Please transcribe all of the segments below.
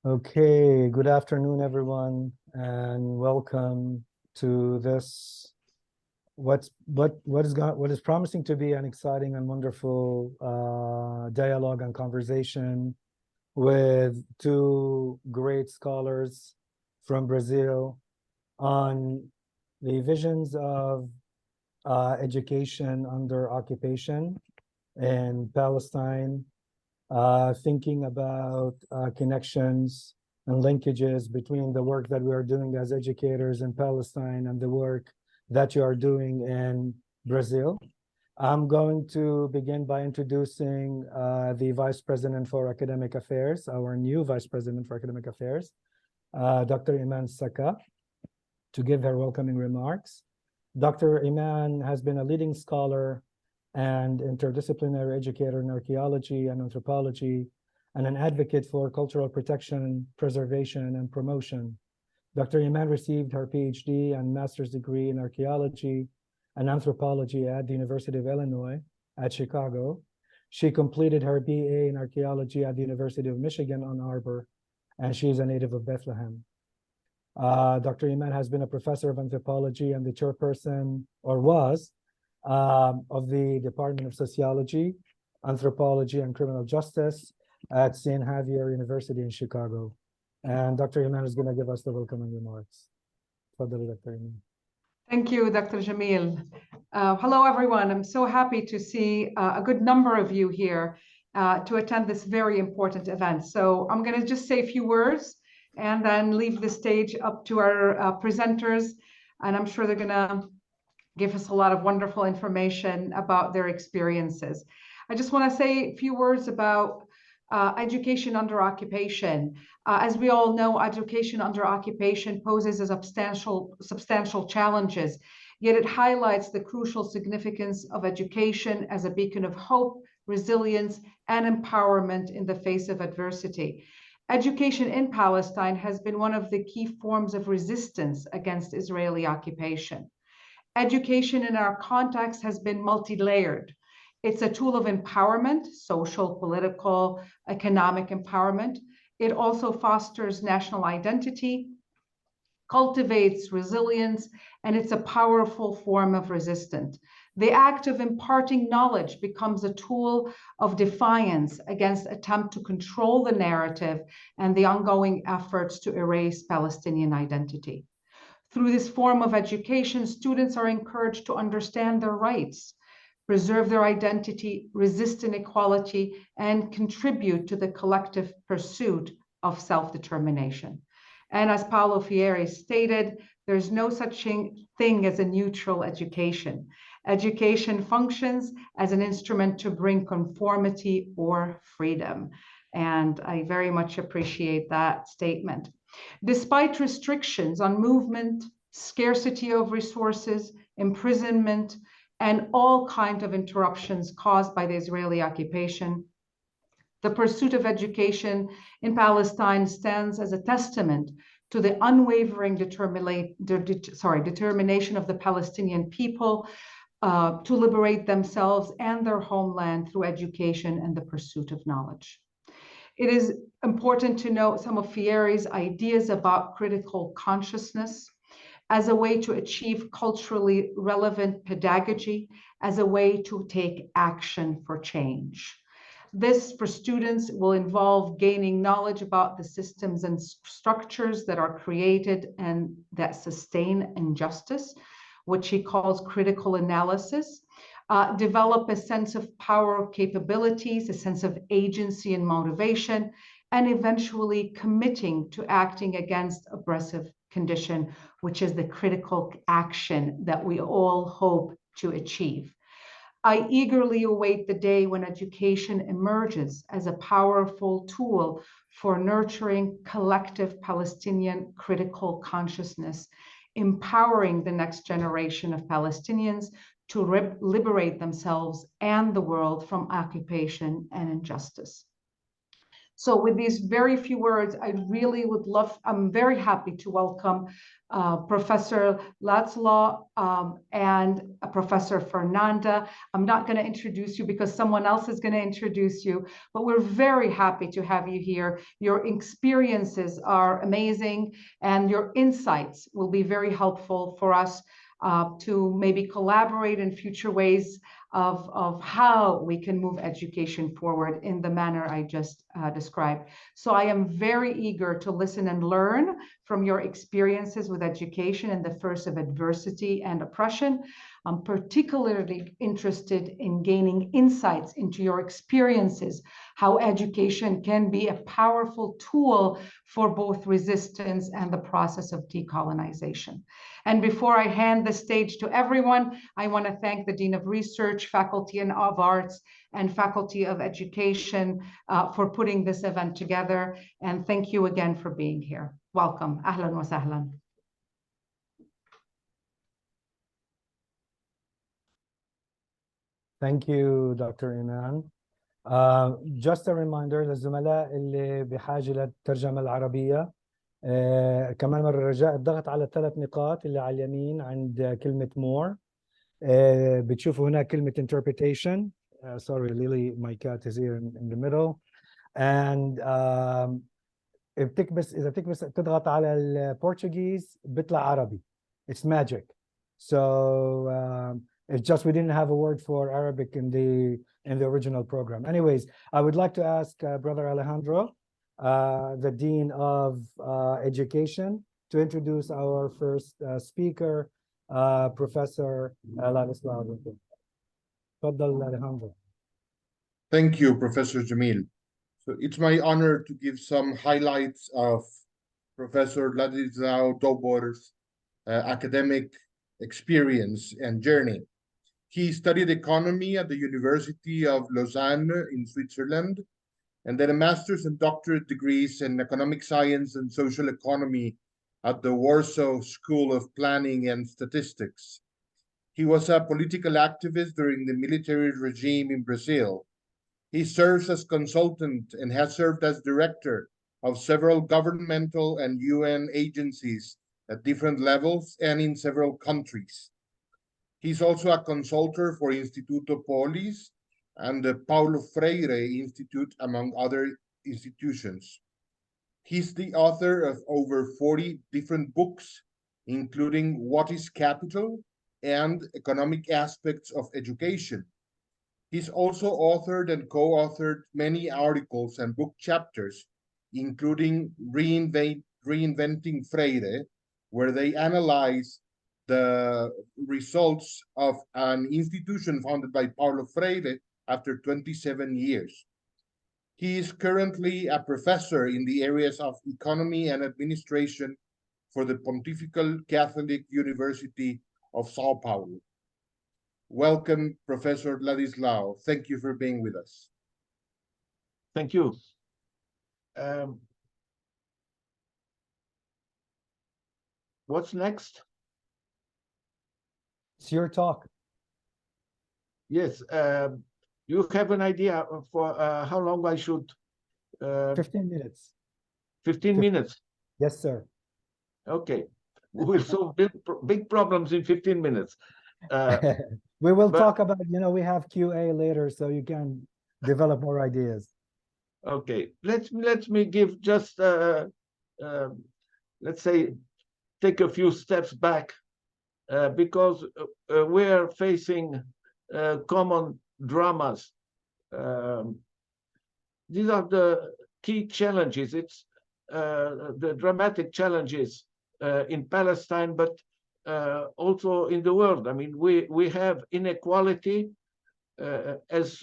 Okay, good afternoon, everyone, and welcome to this what is promising to be an exciting and wonderful dialogue and conversation with two great scholars from Brazil on the visions of education under occupation in Palestine, thinking about connections and linkages between the work that we are doing as educators in Palestine and the work that you are doing in Brazil. I'm going to begin by introducing the Vice President for Academic Affairs, our new Vice President for Academic Affairs, Dr. Iman Saka, to give her welcoming remarks. Dr. Iman has been a leading scholar and interdisciplinary educator in archaeology and anthropology, and an advocate for cultural protection, preservation, and promotion. Dr. Iman received her PhD and master's degree in archaeology and anthropology at the University of Illinois at Chicago. She completed her BA in archaeology at the University of Michigan, Ann Arbor, and she's a native of Bethlehem. Dr. Iman has been a professor of anthropology and the chairperson, or was, of the Department of Sociology, Anthropology, and Criminal Justice at St. Xavier University in Chicago. And Dr. Iman is going to give us the welcoming remarks. Dr. Iman. Thank you, Dr. Jamil. Hello, everyone. I'm so happy to see a good number of you here to attend this very important event. So I'm going to just say a few words and then leave the stage up to our presenters. And I'm sure they're going to give us a lot of wonderful information about their experiences. I just want to say a few words about education under occupation. As we all know, education under occupation poses a substantial challenges, yet it highlights the crucial significance of education as a beacon of hope, resilience, and empowerment in the face of adversity. Education in Palestine has been one of the key forms of resistance against Israeli occupation. Education in our context has been multi-layered. It's a tool of empowerment, social, political, economic empowerment. It also fosters national identity, cultivates resilience, and it's a powerful form of resistance. The act of imparting knowledge becomes a tool of defiance against attempt to control the narrative and the ongoing efforts to erase Palestinian identity. Through this form of education, students are encouraged to understand their rights, preserve their identity, resist inequality, and contribute to the collective pursuit of self-determination. And as Paulo Freire stated, there's no such thing as a neutral education. Education functions as an instrument to bring conformity or freedom. And I very much appreciate that statement. Despite restrictions on movement, scarcity of resources, imprisonment, and all kinds of interruptions caused by the Israeli occupation, the pursuit of education in Palestine stands as a testament to the unwavering determination of the Palestinian people to liberate themselves and their homeland through education and the pursuit of knowledge. It is important to note some of Freire's ideas about critical consciousness as a way to achieve culturally relevant pedagogy, as a way to take action for change. This, for students, will involve gaining knowledge about the systems and structures that are created and that sustain injustice, which he calls critical analysis. Develop a sense of power capabilities, a sense of agency and motivation, and eventually committing to acting against oppressive condition, which is the critical action that we all hope to achieve. I eagerly await the day when education emerges as a powerful tool for nurturing collective Palestinian critical consciousness, empowering the next generation of Palestinians to liberate themselves and the world from occupation and injustice. So with these very few words, I'm very happy to welcome Professor Ladislau and Professor Fernanda. I'm not going to introduce you because someone else is going to introduce you, but we're very happy to have you here. Your experiences are amazing, and your insights will be very helpful for us to maybe collaborate in future ways of how we can move education forward in the manner I just described. So I am very eager to listen and learn from your experiences with education in the face of adversity and oppression. I'm particularly interested in gaining insights into your experiences, how education can be a powerful tool for both resistance and the process of decolonization. And before I hand the stage to everyone, I want to thank the Dean of Research, Faculty of Arts, and Faculty of Education for putting this event together. And thank you again for being here. Welcome. Ahlan wa sahlan. Thank you, Dr. Iman. Just a reminder للزملاء اللي بحاجة للترجمة العربية، كمان مرة رجاء الضغط على الثلاث نقاط اللي على اليمين عند كلمة more. بتشوفوا هنا كلمة interpretation. Sorry, Lily, my cat is here in the middle. And إذا بتكبس تضغط على البرتغيز بيطلع عربي. It's magic. So it's just we didn't have a word for Arabic in the original program. Anyways, I would like to ask Brother Alejandro, the Dean of Education, to introduce our first speaker, Professor Ladislau. Tfaddal, Alejandro. Thank you, Professor Jamil. So it's my honor to give some highlights of Professor Ladislau Dowbor's academic experience and journey. He studied economy at the University of Lausanne in Switzerland, and then a master's and doctorate degrees in economic science and social economy at the Warsaw School of Planning and Statistics. He was a political activist during the military regime in Brazil. He serves as consultant and has served as director of several governmental and UN agencies at different levels and in several countries. He's also a consultor for Instituto Polis and the Paulo Freire Institute, among other institutions. He's the author of over 40 different books, including What is Capital and Economic Aspects of Education. He's also authored and co-authored many articles and book chapters, including Reinventing Freire, where they analyze the results of an institution founded by Paulo Freire after 27 years. He is currently a professor in the areas of economy and administration for the Pontifical Catholic University of Sao Paulo. Welcome, Professor Ladislau. Thank you for being with us. Thank you. What's next? It's your talk. Yes. You have an idea for how long I should? 15 minutes. 15 minutes? Yes, sir. Okay. We'll solve big problems in 15 minutes. We will talk about, we have QA later, so you can develop more ideas. Okay. Let me give just, let's say, take a few steps back because we're facing common dramas. These are the key challenges. It's the dramatic challenges in Palestine, but also in the world. I mean, we have inequality as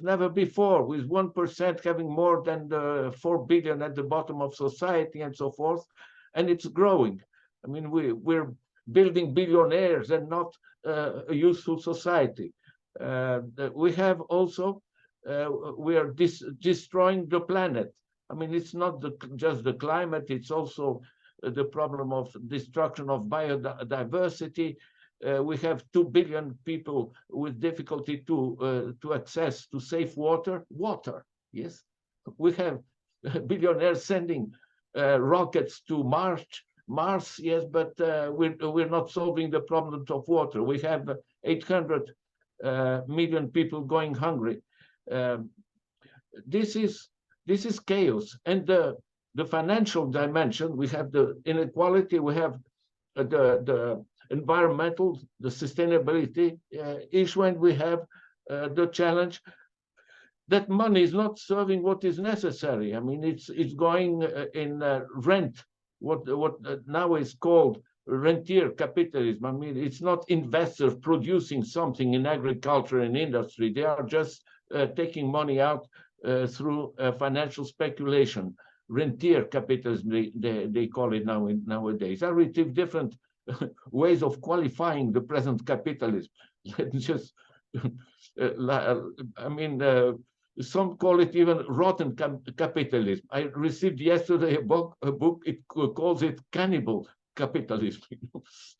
never before, with 1% having more than the 4 billion at the bottom of society and so forth, and it's growing. I mean, we're building billionaires and not a useful society. We have also, we are destroying the planet. I mean, it's not just the climate, it's also the problem of destruction of biodiversity. We have 2 billion people with difficulty to access to safe water. Yes, we have billionaires sending rockets to Mars, yes, but we're not solving the problems of water. We have 800 million people going hungry. This is chaos. And the financial dimension, we have the inequality, we have the environmental, the sustainability issue, and we have the challenge that money is not serving what is necessary. I mean, it's going in rent, what now is called rentier capitalism. I mean, it's not investors producing something in agriculture and industry. They are just taking money out through financial speculation. Rentier capitalism, they call it nowadays. I retrieve different ways of qualifying the present capitalism. Just, I mean, some call it even rotten capitalism. I received yesterday a book, it calls it cannibal capitalism.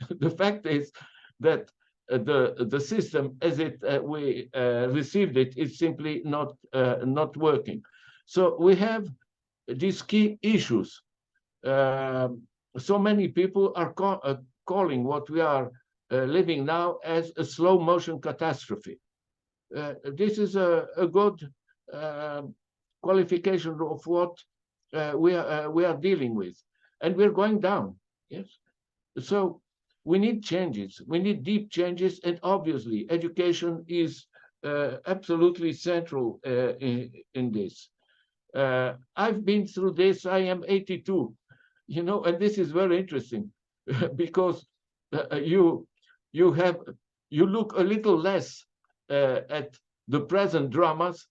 The fact is that the system as we received it is simply not working. So we have these key issues. So many people are calling what we are living now as a slow motion catastrophe. This is a good qualification of what we are dealing with, and we're going down. Yes, so we need changes. We need deep changes, and obviously, education is absolutely central in this. I've been through this. I am 82, you know, and this is very interesting because you look a little less at the present dramas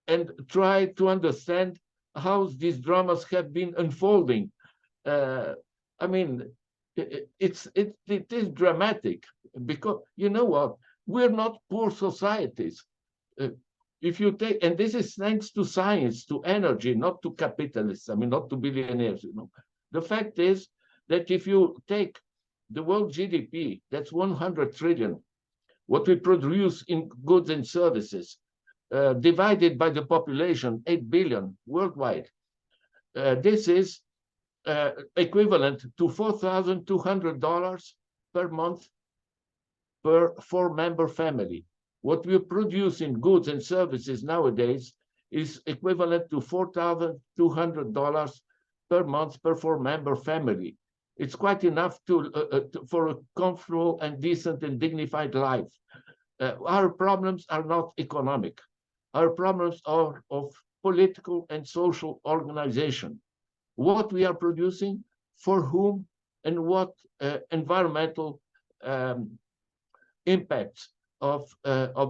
and try to understand how these dramas have been unfolding. I mean, it is dramatic because, you know what, we're not poor societies. If you take, and this is thanks to science, to energy, not to capitalists, I mean, not to billionaires, you know. The fact is that if you take the world GDP, that's 100 trillion, what we produce in goods and services, divided by the population, 8 billion worldwide. This is equivalent to $4,200 per month per 4-member family. What we produce in goods and services nowadays is equivalent to $4,200 per month per 4-member family. It's quite enough for a comfortable and decent and dignified life. Our problems are not economic. Our problems are of political and social organization. What we are producing, for whom, and what environmental impacts of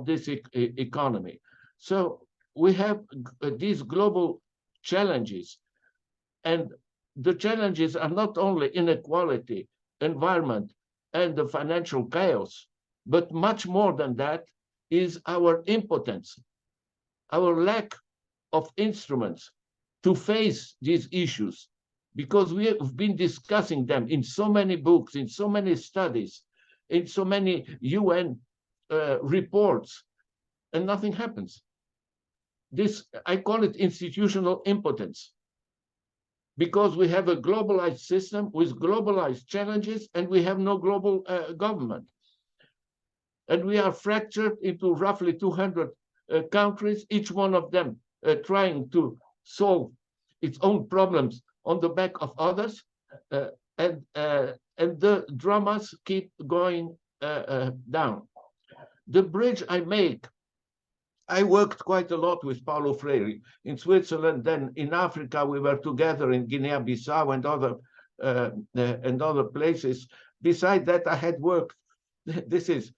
this economy. So we have these global challenges, and the challenges are not only inequality, environment, and the financial chaos, but much more than that is our impotence, our lack of instruments to face these issues, because we have been discussing them in so many books, in so many studies, in so many UN reports, and nothing happens. This, I call it institutional impotence, because we have a globalized system with globalized challenges, and we have no global government. And we are fractured into roughly 200 countries, each one of them trying to solve its own problems on the back of others, and the dramas keep going down. The bridge I make, I worked quite a lot with Paulo Freire in Switzerland. Then in Africa, we were together in Guinea-Bissau and other places. Besides that, I had worked, this is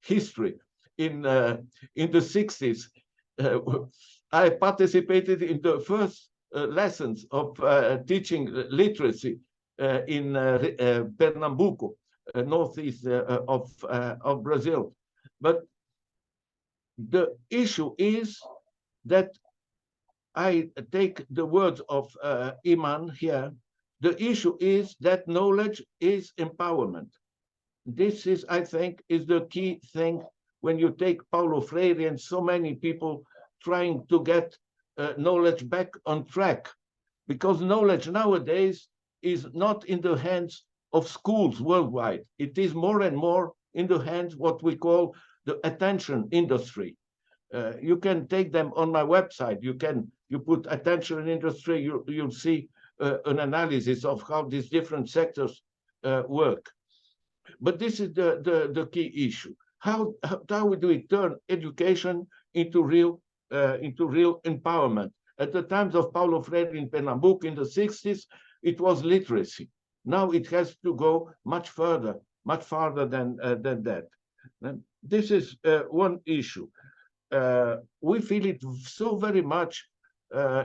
history, in the 60s. I participated in the first lessons of teaching literacy in Pernambuco, northeast of Brazil. But the issue is that I take the words of Iman here. The issue is that knowledge is empowerment. This is, I think, is the key thing when you take Paulo Freire and so many people trying to get knowledge back on track, because knowledge nowadays is not in the hands of schools worldwide. It is more and more in the hands what we call the attention industry. You can take them on my website. You put attention industry, you'll see an analysis of how these different sectors work. But this is the key issue. How do we turn education into real empowerment? At the times of Paulo Freire in Pernambuco in the 60s, it was literacy. Now it has to go much farther than that. And this is one issue. We feel it so very much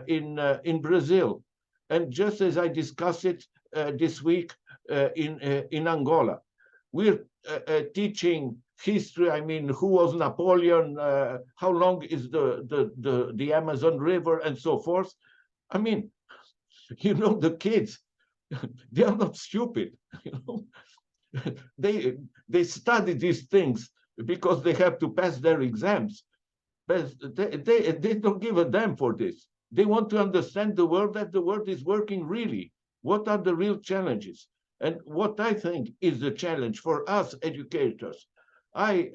in Brazil, and just as I discussed it this week in Angola, we're teaching history. I mean, who was Napoleon? How long is the Amazon River, and so forth? I mean, you know, the kids, they are not stupid. You know, they study these things because they have to pass their exams. But they don't give a damn for this. They want to understand the world, that the world is working really. What are the real challenges? And what I think is the challenge for us educators, I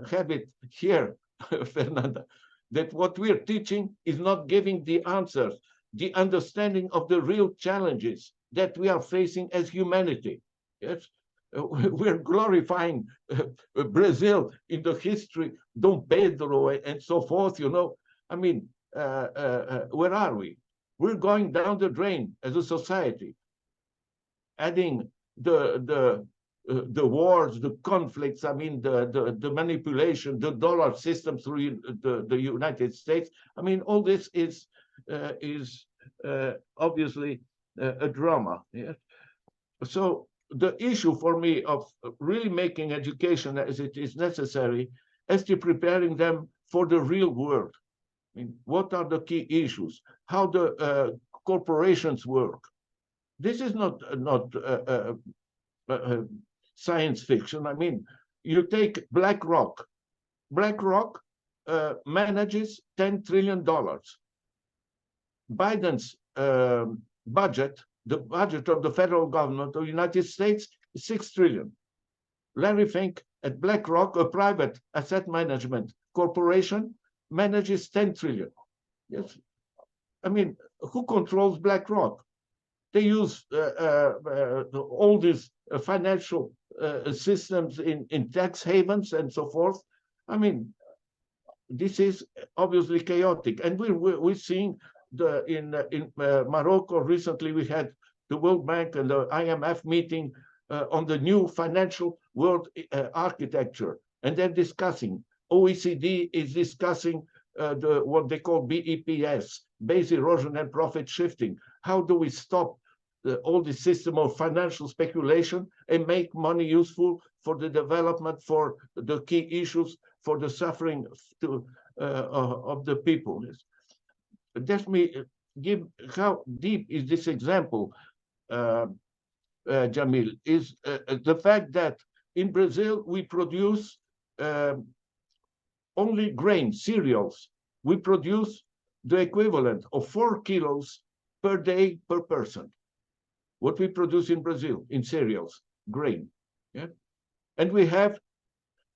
have it here, Fernanda, that what we're teaching is not giving the answers, the understanding of the real challenges that we are facing as humanity. Yes, we're glorifying Brazil in the history, Dom Pedro and so forth, you know. I mean, where are we? We're going down the drain as a society, adding the wars, the conflicts, I mean, the manipulation, the dollar system through the United States. I mean, all this is obviously a drama. Yeah? So the issue for me of really making education as it is necessary is to preparing them for the real world. I mean, what are the key issues? How the corporations work? This is not science fiction. I mean, you take BlackRock. BlackRock manages $10 trillion. Biden's budget, the budget of the federal government of the United States, is $6 trillion. Larry Fink at BlackRock, a private asset management corporation, manages 10 trillion. Yes, I mean, who controls BlackRock? They use all these financial systems in tax havens and so forth. I mean, this is obviously chaotic, and we're seeing in Morocco recently. We had the World Bank and the IMF meeting on the new financial world architecture, and they're discussing. OECD is discussing what they call BEPS, base erosion and profit shifting. How do we stop all the system of financial speculation and make money useful for the development, for the key issues, for the suffering of the people? Let me give how deep is this example, Jamil, is the fact that in Brazil we produce only grain, cereals. We produce the equivalent of 4 kilos per day per person. What we produce in Brazil in cereals, grain. Yeah? And we have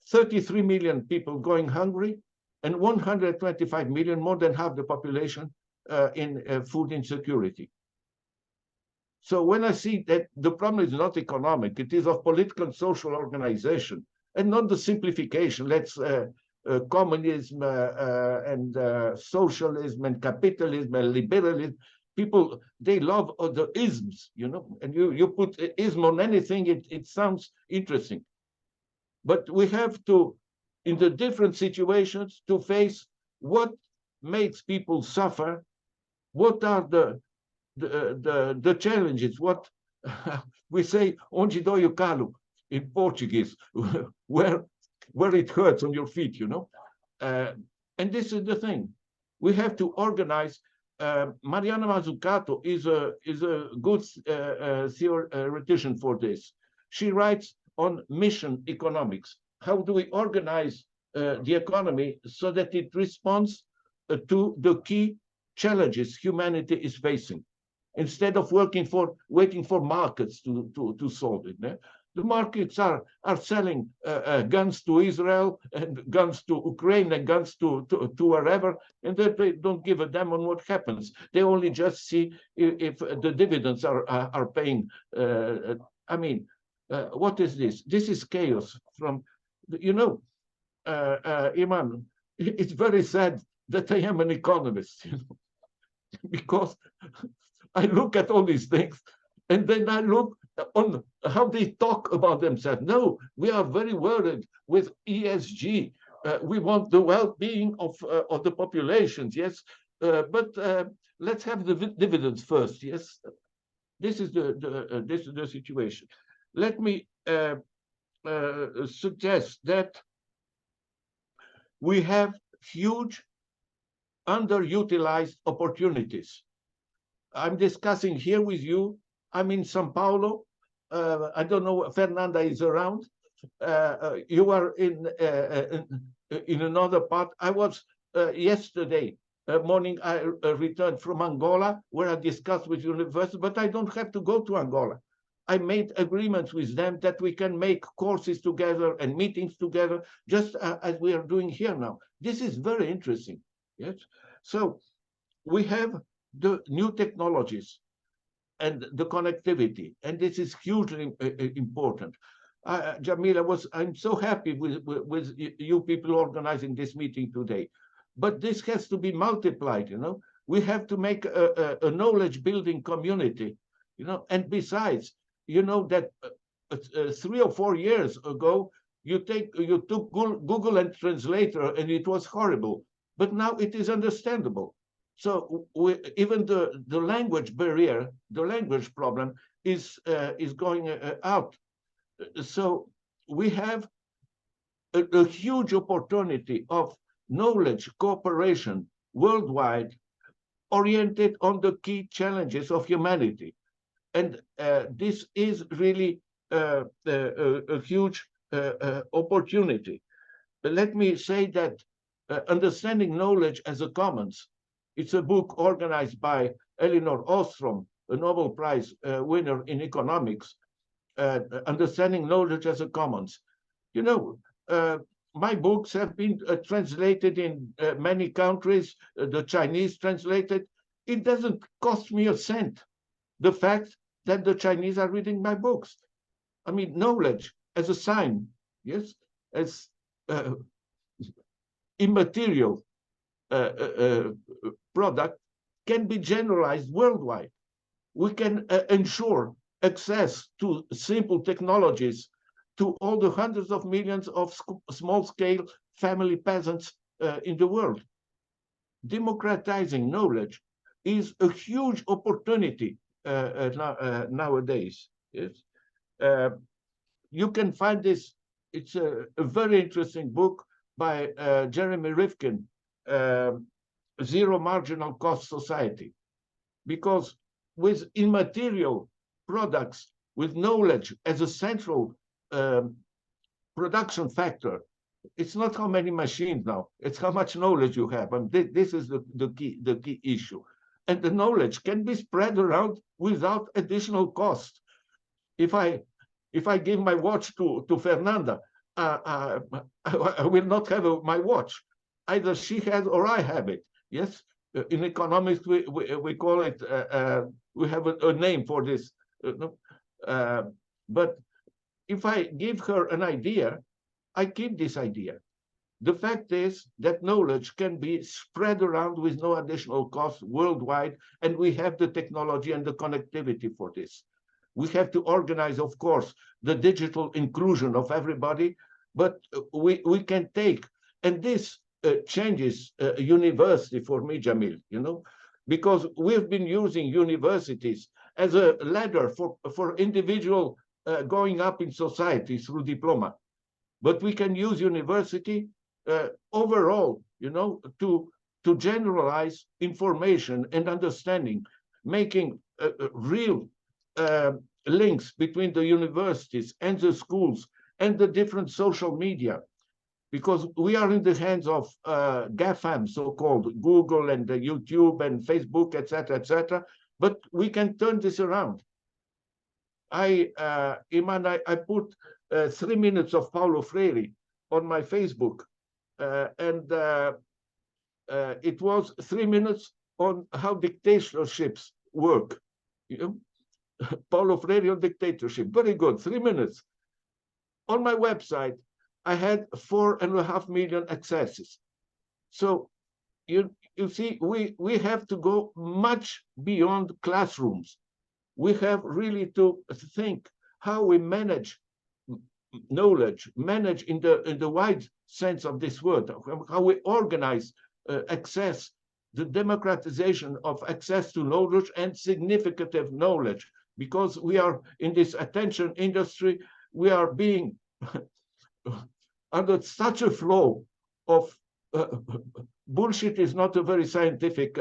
33 million people going hungry and 125 million, more than half the population, in food insecurity. So when I see that the problem is not economic, it is of political and social organization, and not the simplification. Let's communism and socialism and capitalism and liberalism. People, they love the isms, you know, and you put ism on anything, it sounds interesting. But we have to, in the different situations, to face what makes people suffer, what are the challenges, what we say, onde dói o calo in Portuguese, where it hurts on your feet, you know. And this is the thing. We have to organize. Mariana Mazzucato is a good theoretician for this. She writes on mission economics. How do we organize the economy so that it responds to the key challenges humanity is facing, instead of waiting for markets to solve it. The markets are selling guns to Israel and guns to Ukraine and guns to wherever, and they don't give a damn on what happens. They only just see if the dividends are paying. I mean, what is this? This is chaos. From, you know, Iman, it's very sad that I am an economist, you know, because I look at all these things and then I look on how they talk about themselves. No, we are very worried with ESG. We want the well-being of the populations, yes, but let's have the dividends first, yes. This is the situation. Let me suggest that we have huge underutilized opportunities. I'm discussing here with you. I'm in Sao Paulo. I don't know, Fernanda is around. You are in another part. I was yesterday morning, I returned from Angola, where I discussed with universities, but I don't have to go to Angola. I made agreements with them that we can make courses together and meetings together, just as we are doing here now. This is very interesting, yes? So we have the new technologies and the connectivity, and this is hugely important. Jamil, I'm so happy with you people organizing this meeting today, but this has to be multiplied, you know? We have to make a knowledge building community, you know? And besides, you know that 3 or 4 years ago, you took Google and Translator and it was horrible, but now it is understandable. So even the language barrier, the language problem is going out. So we have a huge opportunity of knowledge cooperation worldwide, oriented on the key challenges of humanity. And this is really a huge opportunity. But let me say that Understanding Knowledge as a Commons, it's a book organized by Elinor Ostrom, a Nobel Prize winner in economics. Understanding Knowledge as a Commons. You know, my books have been translated in many countries, the Chinese translated. It doesn't cost me a cent. The fact that the Chinese are reading my books. I mean, knowledge as a sign, yes, as immaterial product can be generalized worldwide. We can ensure access to simple technologies to all the hundreds of millions of small-scale family peasants in the world. Democratizing knowledge is a huge opportunity nowadays. Yes, you can find this. It's a very interesting book by Jeremy Rifkin, Zero Marginal Cost Society, because with immaterial products, with knowledge as a central production factor, it's not how many machines now, it's how much knowledge you have. And this is the key issue. And the knowledge can be spread around without additional cost. If I give my watch to Fernanda, I will not have my watch. Either she has or I have it. Yes, in economics we call it. We have a name for this. But if I give her an idea, I keep this idea. The fact is that knowledge can be spread around with no additional cost worldwide, and we have the technology and the connectivity for this. We have to organize, of course, the digital inclusion of everybody, but we can take, and this changes university for me, Jamil, you know, because we've been using universities as a ladder for individual going up in society through diploma. But we can use university overall, you know, to generalize information and understanding, making real links between the universities and the schools and the different social media. because we are in the hands of GAFAM, so-called Google and YouTube and Facebook, etc., but we can turn this around. Iman, I put 3 minutes of Paulo Freire on my Facebook, and it was 3 minutes on how dictatorships work. You know? Paulo Freire on dictatorship, very good, 3 minutes. On my website, I had 4.5 million accesses. So you see, we have to go much beyond classrooms. We have really to think how we manage knowledge, manage in the wide sense of this word, how we organize access, the democratization of access to knowledge and significant knowledge, because we are in this attention industry, we are being under such a flow of bullshit is not a very scientific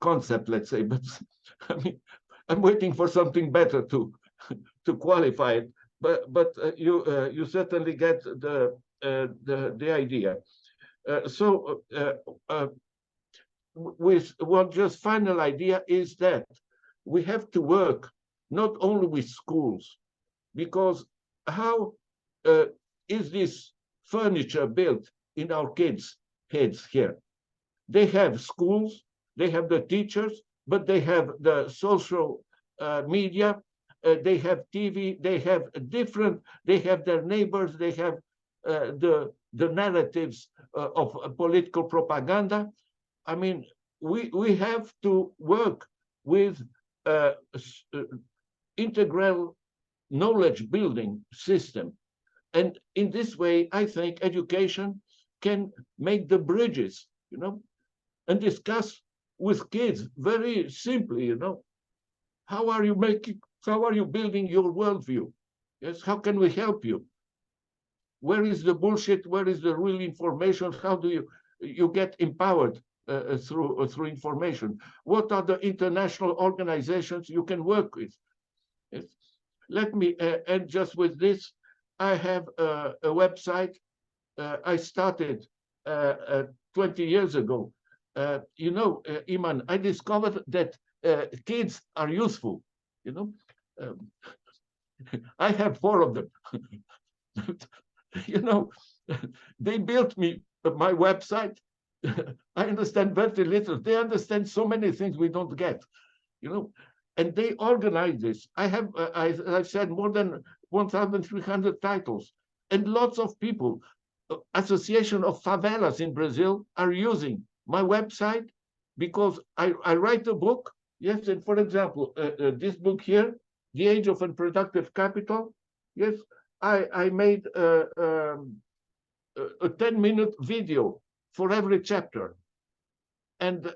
concept, let's say, but I mean, I'm waiting for something better to qualify it. But you certainly get the idea. So with one just final idea is that we have to work not only with schools, because how is this furniture built in our kids' heads here? They have schools, they have the teachers, but they have the social media, they have TV, they have they have their neighbors, they have the narratives of political propaganda. I mean, we have to work with integral knowledge building system. And in this way, I think education can make the bridges, you know, and discuss with kids very simply, you know, how are you building your worldview? Yes, how can we help you? Where is the bullshit? Where is the real information? How do you get empowered through information? What are the international organizations you can work with? Yes. Let me end just with this. I have a website I started 20 years ago. You know, Iman, I discovered that kids are useful, you know. I have 4 of them. You know, they built me my website. I understand very little. They understand so many things we don't get, you know, and they organize this. I have, I've said, more than 1,300 titles, and lots of people, Association of Favelas in Brazil, are using my website because I write a book. Yes, and for example, this book here, The Age of Unproductive Capital. Yes, I made a 10-minute video for every chapter, and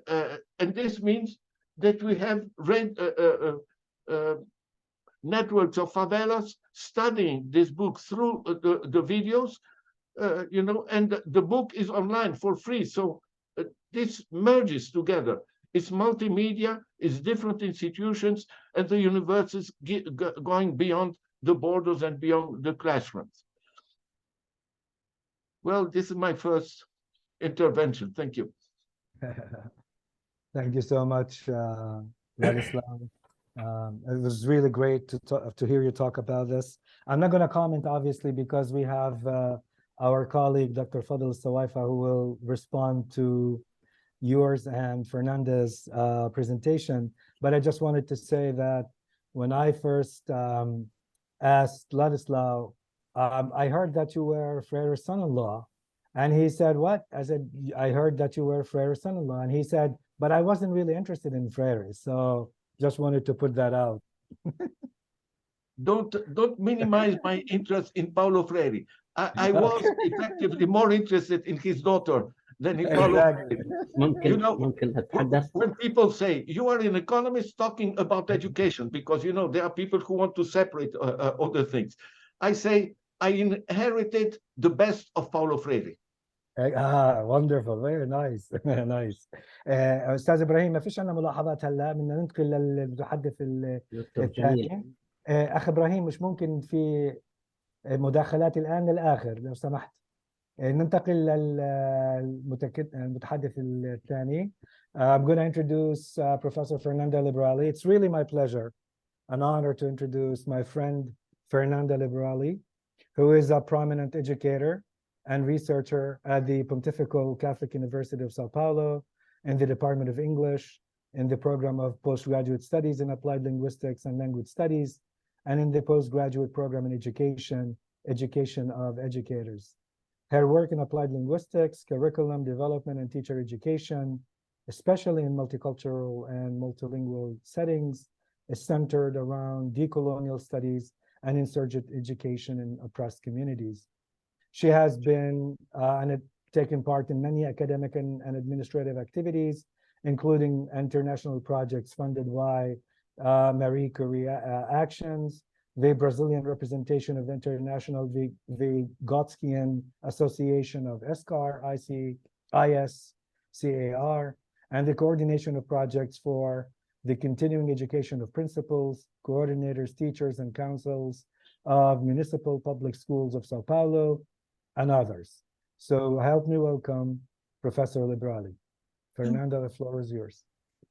this means that we have networks of favelas studying this book through the videos, you know, and the book is online for free. So this merges together. It's multimedia, it's different institutions, and the universities going beyond the borders and beyond the classrooms. Well, this is my first intervention. Thank you. Thank you so much, Ladislau. It was really great to hear you talk about this. I'm not going to comment, obviously, because we have our colleague, Dr. Fadl Sawaifa, who will respond to yours and Fernanda's presentation. But I just wanted to say that when I first asked Ladislau, I heard that you were Freire's son-in-law. And he said, what? I said, I heard that you were Freire's son-in-law. And he said, but I wasn't really interested in Freire. So just wanted to put that out. Don't minimize my interest in Paulo Freire. I was effectively more interested in his daughter than in Paulo Freire. You know, when people say you are an economist talking about education, because you know there are people who want to separate other things, I say I inherited the best of Paulo Freire. wonderful, very nice. Very nice. استاذ ابراهيم، ما فيش عندنا ملاحظات هلا، بدنا ننتقل للمتحدث الثاني. اخ ابراهيم، مش ممكن في مداخلات الان للاخر لو سمحت؟ ننتقل للمتحدث الثاني. I'm going to introduce Professor Fernanda Liberali. It's really my pleasure, an honor to introduce my friend Fernanda Liberali, who is a prominent educator and researcher at the Pontifical Catholic University of Sao Paulo in the Department of English, in the program of Postgraduate Studies in Applied Linguistics and Language Studies, and in the postgraduate program in Education of Educators. Her work in applied linguistics, curriculum development, and teacher education, especially in multicultural and multilingual settings, is centered around decolonial studies and insurgent education in oppressed communities. She has been taken part in many academic and administrative activities, including international projects funded by Marie Curie Actions, the Brazilian representation of the International Vygotskian Association of ISCAR, and the coordination of projects for the continuing education of principals, coordinators, teachers, and councils of municipal public schools of Sao Paulo, and others. So help me welcome Professor Liberali. Fernanda, the floor is yours.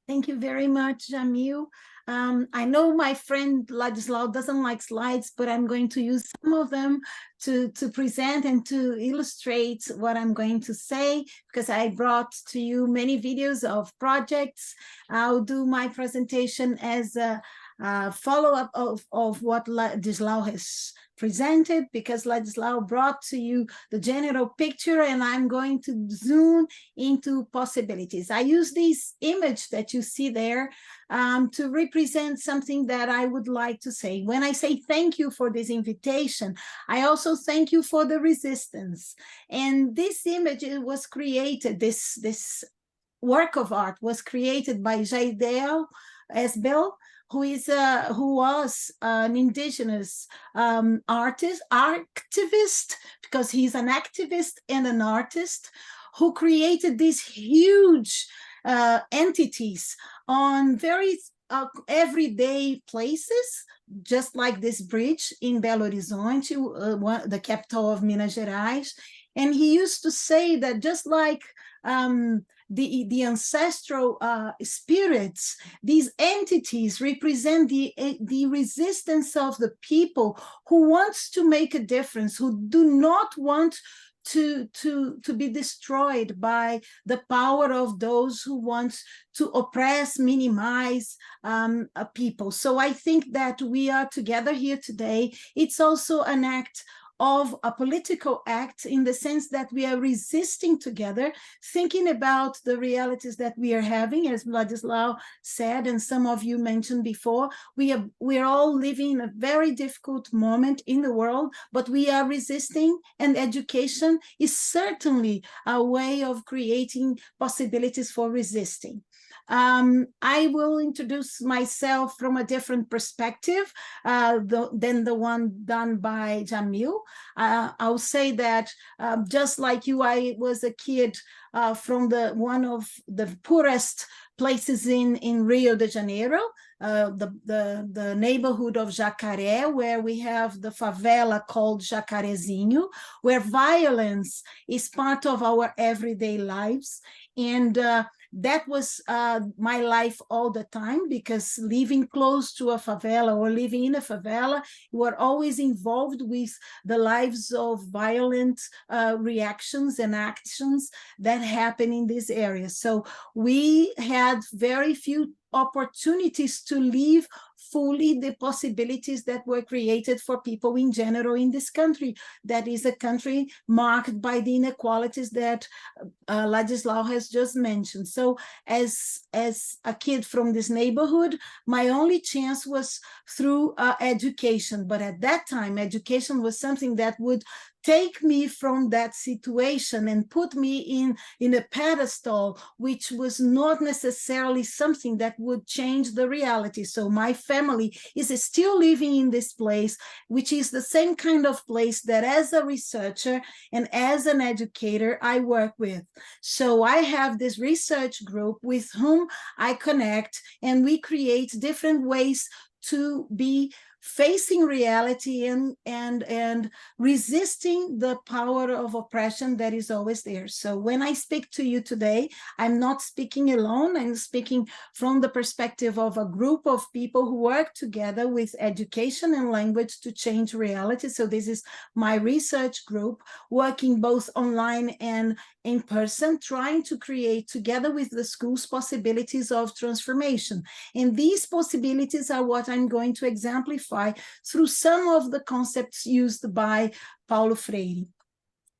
Thank you very much, Jamil. I know my friend Ladislau doesn't like slides, but I'm going to use some of them to present and to illustrate what I'm going to say, because I brought to you many videos of projects. I'll do my presentation as a follow-up of what Ladislau has presented, because Ladislau brought to you the general picture, and I'm going to zoom into possibilities. I use this image that you see there to represent something that I would like to say. When I say thank you for this invitation, I also thank you for the resistance. And this image was created, this work of art was created by Jamil Khader, who was an indigenous activist, because he's an activist and an artist, who created these huge entities on very everyday places, just like this bridge in Belo Horizonte, the capital of Minas Gerais. And he used to say that just like the ancestral spirits, these entities represent the resistance of the people who wants to make a difference, who do not want to be destroyed by the power of those who want to oppress, minimize people. So I think that we are together here today. It's also an act of a political act, in the sense that we are resisting together, thinking about the realities that we are having, as Ladislau said, and some of you mentioned before. We're all living in a very difficult moment in the world, but we are resisting, and education is certainly a way of creating possibilities for resisting. I will introduce myself from a different perspective than the one done by Jamil. I'll say that just like you, I was a kid from one of the poorest places in Rio de Janeiro, the neighborhood of Jacaré, where we have the favela called Jacarezinho, where violence is part of our everyday lives. And that was my life all the time, because living close to a favela or living in a favela, you are always involved with the lives of violent reactions and actions that happen in this area. So we had very few opportunities to live fully the possibilities that were created for people in general in this country. That is a country marked by the inequalities that Ladislau has just mentioned. So as a kid from this neighborhood, my only chance was through education. But at that time, education was something that would take me from that situation and put me in a pedestal, which was not necessarily something that would change the reality. So my family is still living in this place, which is the same kind of place that as a researcher and as an educator I work with. So I have this research group with whom I connect, and we create different ways to be facing reality and resisting the power of oppression that is always there. So when I speak to you today, I'm not speaking alone. I'm speaking from the perspective of a group of people who work together with education and language to change reality. So this is my research group working both online and in person, trying to create together with the schools possibilities of transformation. And these possibilities are what I'm going to exemplify through some of the concepts used by Paulo Freire.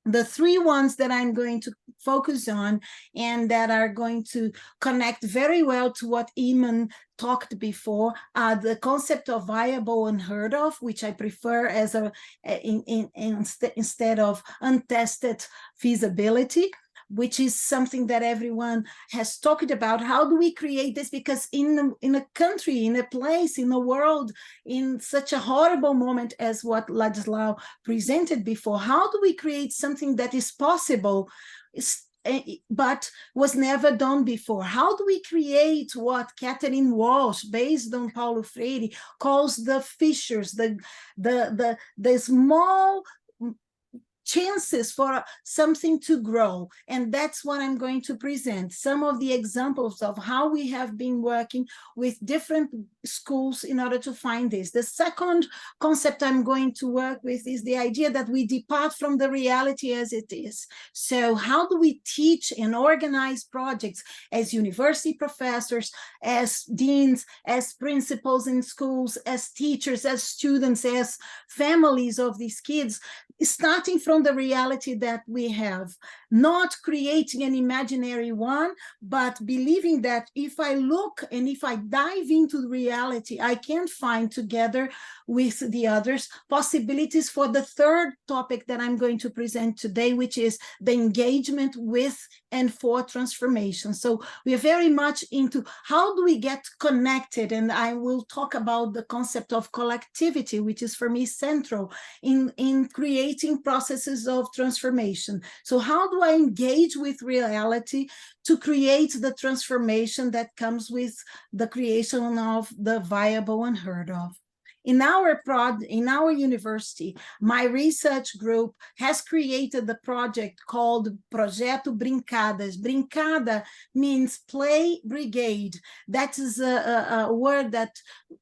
The three ones that I'm going to focus on and that are going to connect very well to what Iman talked before are the concept of viable unheard of, which I prefer as instead of untested feasibility, which is something that everyone has talked about. How do we create this? Because in a country, in a place, in a world, in such a horrible moment as what Ladislau presented before, how do we create something that is possible but was never done before? How do we create what Catherine Walsh, based on Paulo Freire, calls the fissures, the small chances for something to grow? And that's what I'm going to present, some of the examples of how we have been working with different schools in order to find this. The second concept I'm going to work with is the idea that we depart from the reality as it is. So how do we teach and organize projects as university professors, as deans, as principals in schools, as teachers, as students, as families of these kids, starting from the reality that we have, not creating an imaginary one, but believing that if I look and if I dive into the reality, I can find together with the others possibilities for the third topic that I'm going to present today, which is the engagement with and for transformation. So we are very much into how do we get connected, and I will talk about the concept of collectivity, which is for me central in creating processes of transformation. So how do I engage with reality to create the transformation that comes with the creation of the viable unheard of? In our university, my research group has created the project called Projeto Brincadas. Brincada means play brigade. That is a word that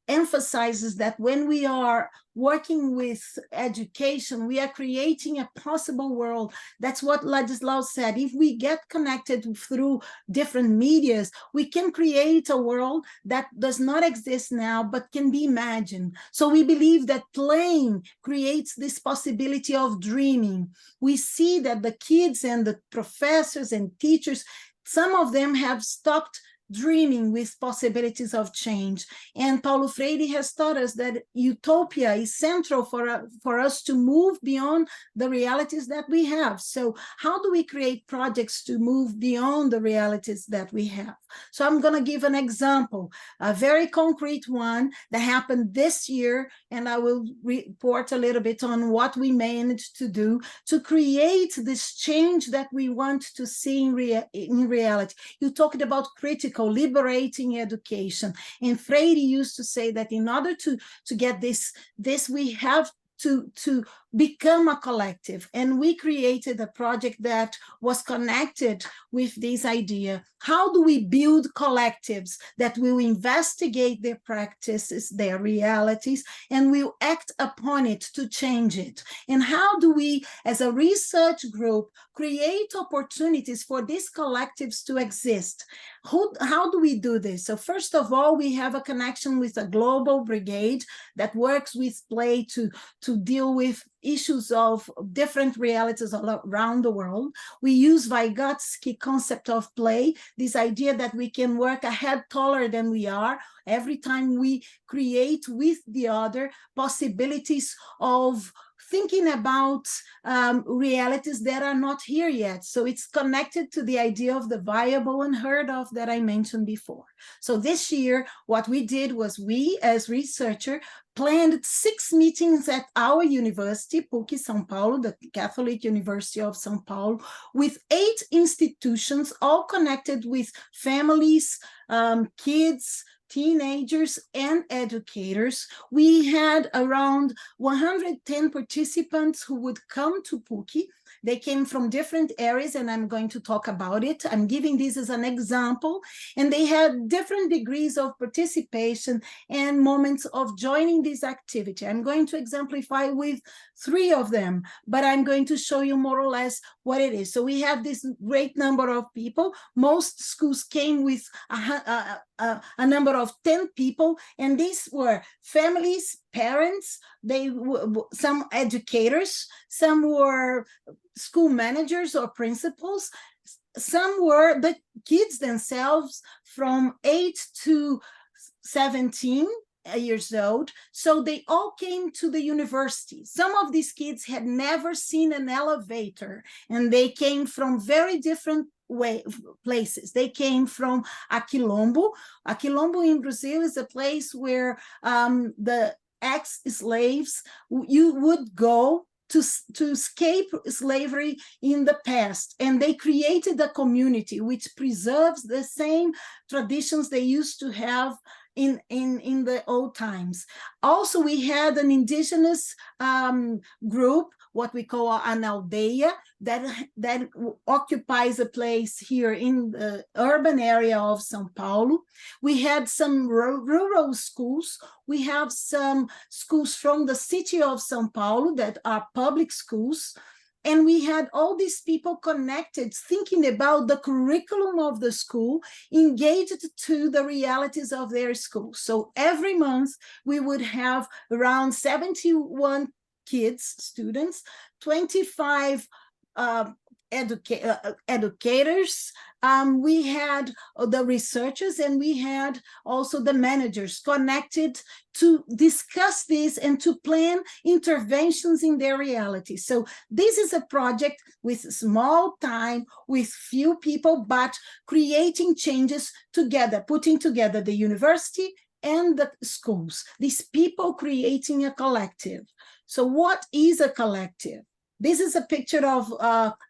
emphasizes that when we are working with education, we are creating a possible world. That's what Ladislau said. If we get connected through different medias, we can create a world that does not exist now, but can be imagined. So we believe that playing creates this possibility of dreaming. We see that the kids and the professors and teachers, some of them have stopped dreaming with possibilities of change. And Paulo Freire has taught us that utopia is central for us to move beyond the realities that we have. So how do we create projects to move beyond the realities that we have? So I'm going to give an example, a very concrete one that happened this year, and I will report a little bit on what we managed to do to create this change that we want to see in reality. You talked about critical, liberating education, and Freire used to say that in order to get this we have to become a collective. And we created a project that was connected with this idea. How do we build collectives that will investigate their practices, their realities, and will act upon it to change it? And how do we, as a research group, create opportunities for these collectives to exist? How do we do this? So first of all, we have a connection with a global brigade that works with play to deal with issues of different realities all around the world. We use Vygotsky concept of play, this idea that we can work a head taller than we are every time we create with the other possibilities of thinking about realities that are not here yet. So it's connected to the idea of the viable unheard of that I mentioned before. So this year, what we did was we, as researchers, planned 6 meetings at our university, PUC São Paulo, the Catholic University of São Paulo, with 8 institutions, all connected with families, kids, teenagers and educators. We had around 110 participants who would come to PUC. They came from different areas, and I'm going to talk about it. I'm giving this as an example. And they had different degrees of participation and moments of joining this activity. I'm going to exemplify with 3 of them, but I'm going to show you more or less what it is. So we have this great number of people. Most schools came with a number of 10 people, and these were families, parents, some educators, some were school managers or principals, some were the kids themselves from 8 to 17 years old. So they all came to the university. Some of these kids had never seen an elevator, and they came from very different places. They came from Aquilombo. Aquilombo in Brazil is a place where the ex-slaves, you would go to escape slavery in the past, and they created a community which preserves the same traditions they used to have in the old times. Also, we had an indigenous group, what we call an aldeia, that occupies a place here in the urban area of São Paulo. We had some rural schools. We have some schools from the city of São Paulo that are public schools. And we had all these people connected, thinking about the curriculum of the school, engaged to the realities of their school. So every month we would have around 71 kids, students, 25 educators, we had the researchers, and we had also the managers connected to discuss this and to plan interventions in their reality. So this is a project with small time, with few people, but creating changes together, putting together the university and the schools, these people creating a collective. So what is a collective? This is a picture of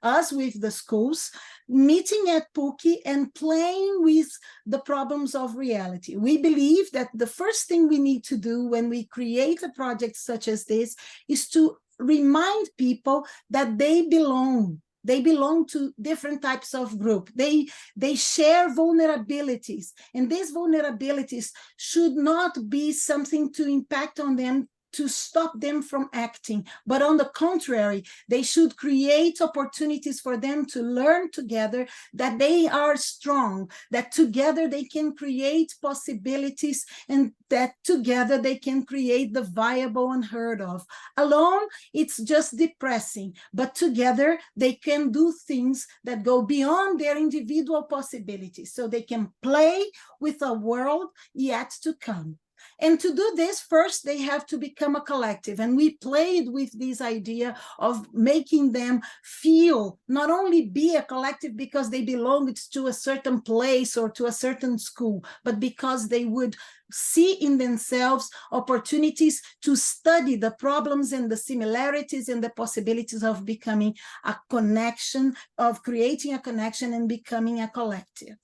us with the schools meeting at PUC and playing with the problems of reality. We believe that the first thing we need to do when we create a project such as this is to remind people that they belong. They belong to different types of group. They share vulnerabilities, and these vulnerabilities should not be something to impact on them, to stop them from acting, but on the contrary, they should create opportunities for them to learn together that they are strong, that together they can create possibilities, and that together they can create the viable unheard of. Alone, it's just depressing, but together they can do things that go beyond their individual possibilities, so they can play with a world yet to come. And to do this, first, they have to become a collective. And we played with this idea of making them feel, not only be a collective because they belonged to a certain place or to a certain school, but because they would see in themselves opportunities to study the problems and the similarities and the possibilities of becoming a connection, of creating a connection and becoming a collective.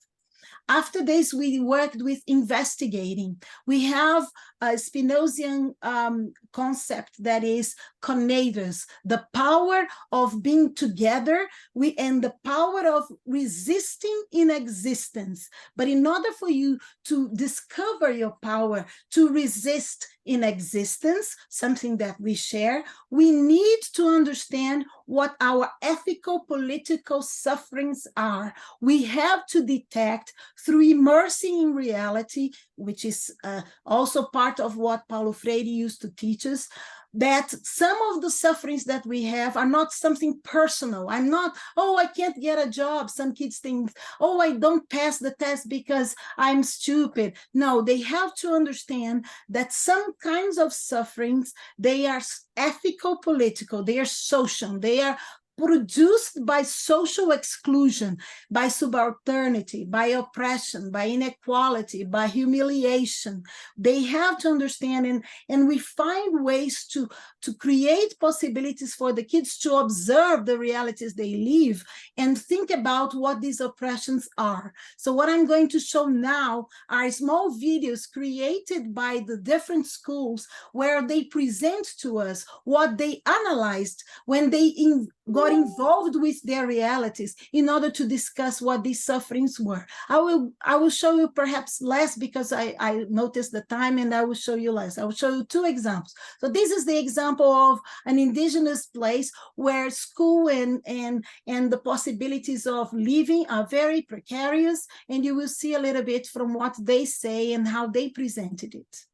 After this, we worked with investigating. We have a Spinozian concept that is conatus, the power of being together and the power of resisting inexistence. But in order for you to discover your power to resist inexistence, something that we share, we need to understand what our ethical political sufferings are. We have to detect through immersing in reality, which is also part of what Paulo Freire used to teach us, that some of the sufferings that we have are not something personal. I'm not, oh, I can't get a job. Some kids think, oh, I don't pass the test because I'm stupid. No, they have to understand that some kinds of sufferings, they are ethical, political, they are social, they are produced by social exclusion, by subalternity, by oppression, by inequality, by humiliation. They have to understand, and we find ways to create possibilities for the kids to observe the realities they live and think about what these oppressions are. So what I'm going to show now are small videos created by the different schools where they present to us what they analyzed when they got involved with their realities in order to discuss what these sufferings were. I will show you perhaps less because I noticed the time, and I will show you less. I will show you two examples. So this is the example of an indigenous place where school and the possibilities of living are very precarious, and you will see a little bit from what they say and how they presented it.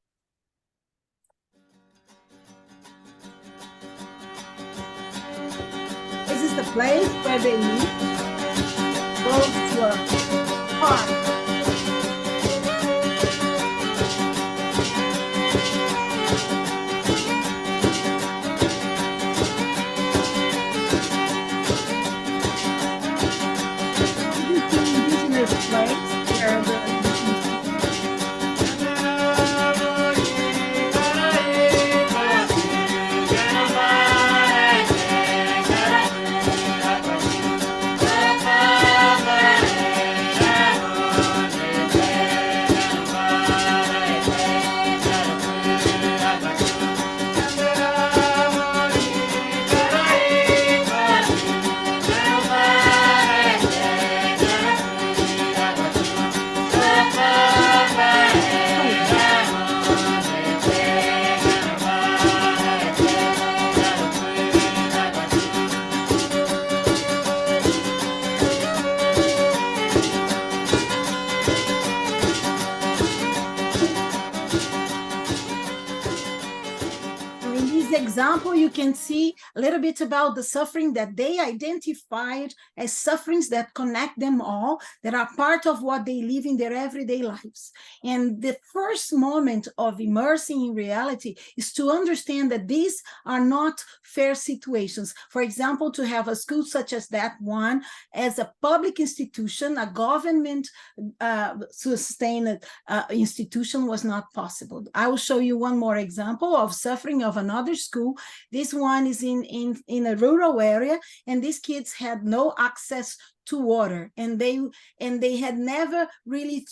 This is the place where they live. Go to a park. Example, you can see a little bit about the suffering that they identified as sufferings that connect them all, that are part of what they live in their everyday lives. And the first moment of immersing in reality is to understand that these are not fair situations. For example, to have a school such as that one as a public institution, a government sustained institution was not possible. I will show you one more example of suffering of another school. This one is in a rural area, and these kids had no access to water, and they had never really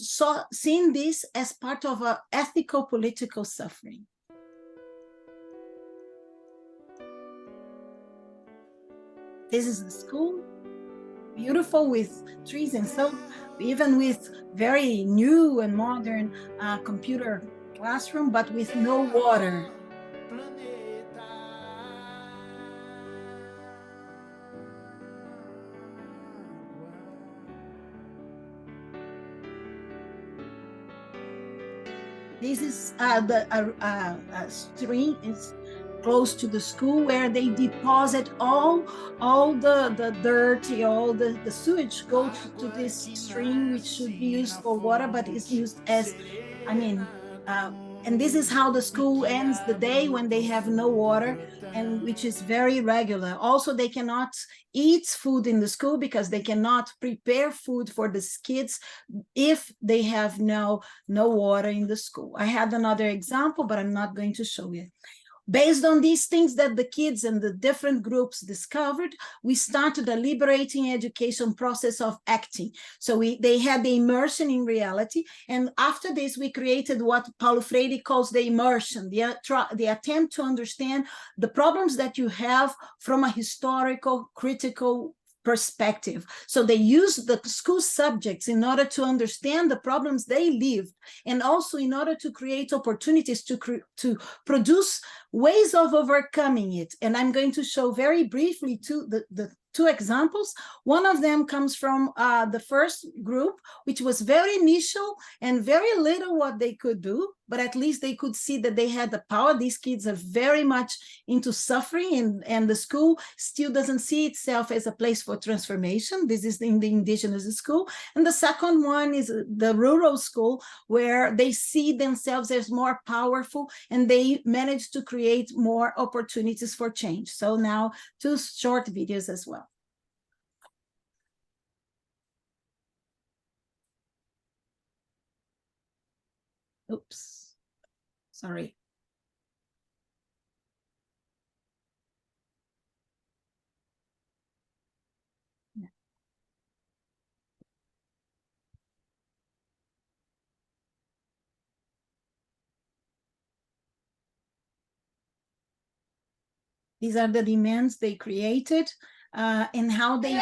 seen this as part of an ethical political suffering. This is the school, beautiful with trees and so, even with very new and modern computer classroom, but with no water. This is a stream is close to the school where they deposit all the dirt, all the sewage goes to this stream, which should be used for water, but is used as, and this is how the school ends the day when they have no water, and which is very regular. Also, they cannot eat food in the school because they cannot prepare food for the kids if they have no water in the school. I had another example, but I'm not going to show it. Based on these things that the kids and the different groups discovered, we started a liberating education process of acting. So they had the immersion in reality. And after this, we created what Paulo Freire calls the immersion, the attempt to understand the problems that you have from a historical, critical perspective. So they used the school subjects in order to understand the problems they lived, and also in order to create opportunities to produce ways of overcoming it. And I'm going to show very briefly the two examples. One of them comes from the first group, which was very initial and very little what they could do, but at least they could see that they had the power. These kids are very much into suffering, and the school still doesn't see itself as a place for transformation. This is in the indigenous school. And the second one is the rural school, where they see themselves as more powerful, and they manage to create more opportunities for change. So now 2 short videos as well. Oops, sorry. These are the demands they created and how they...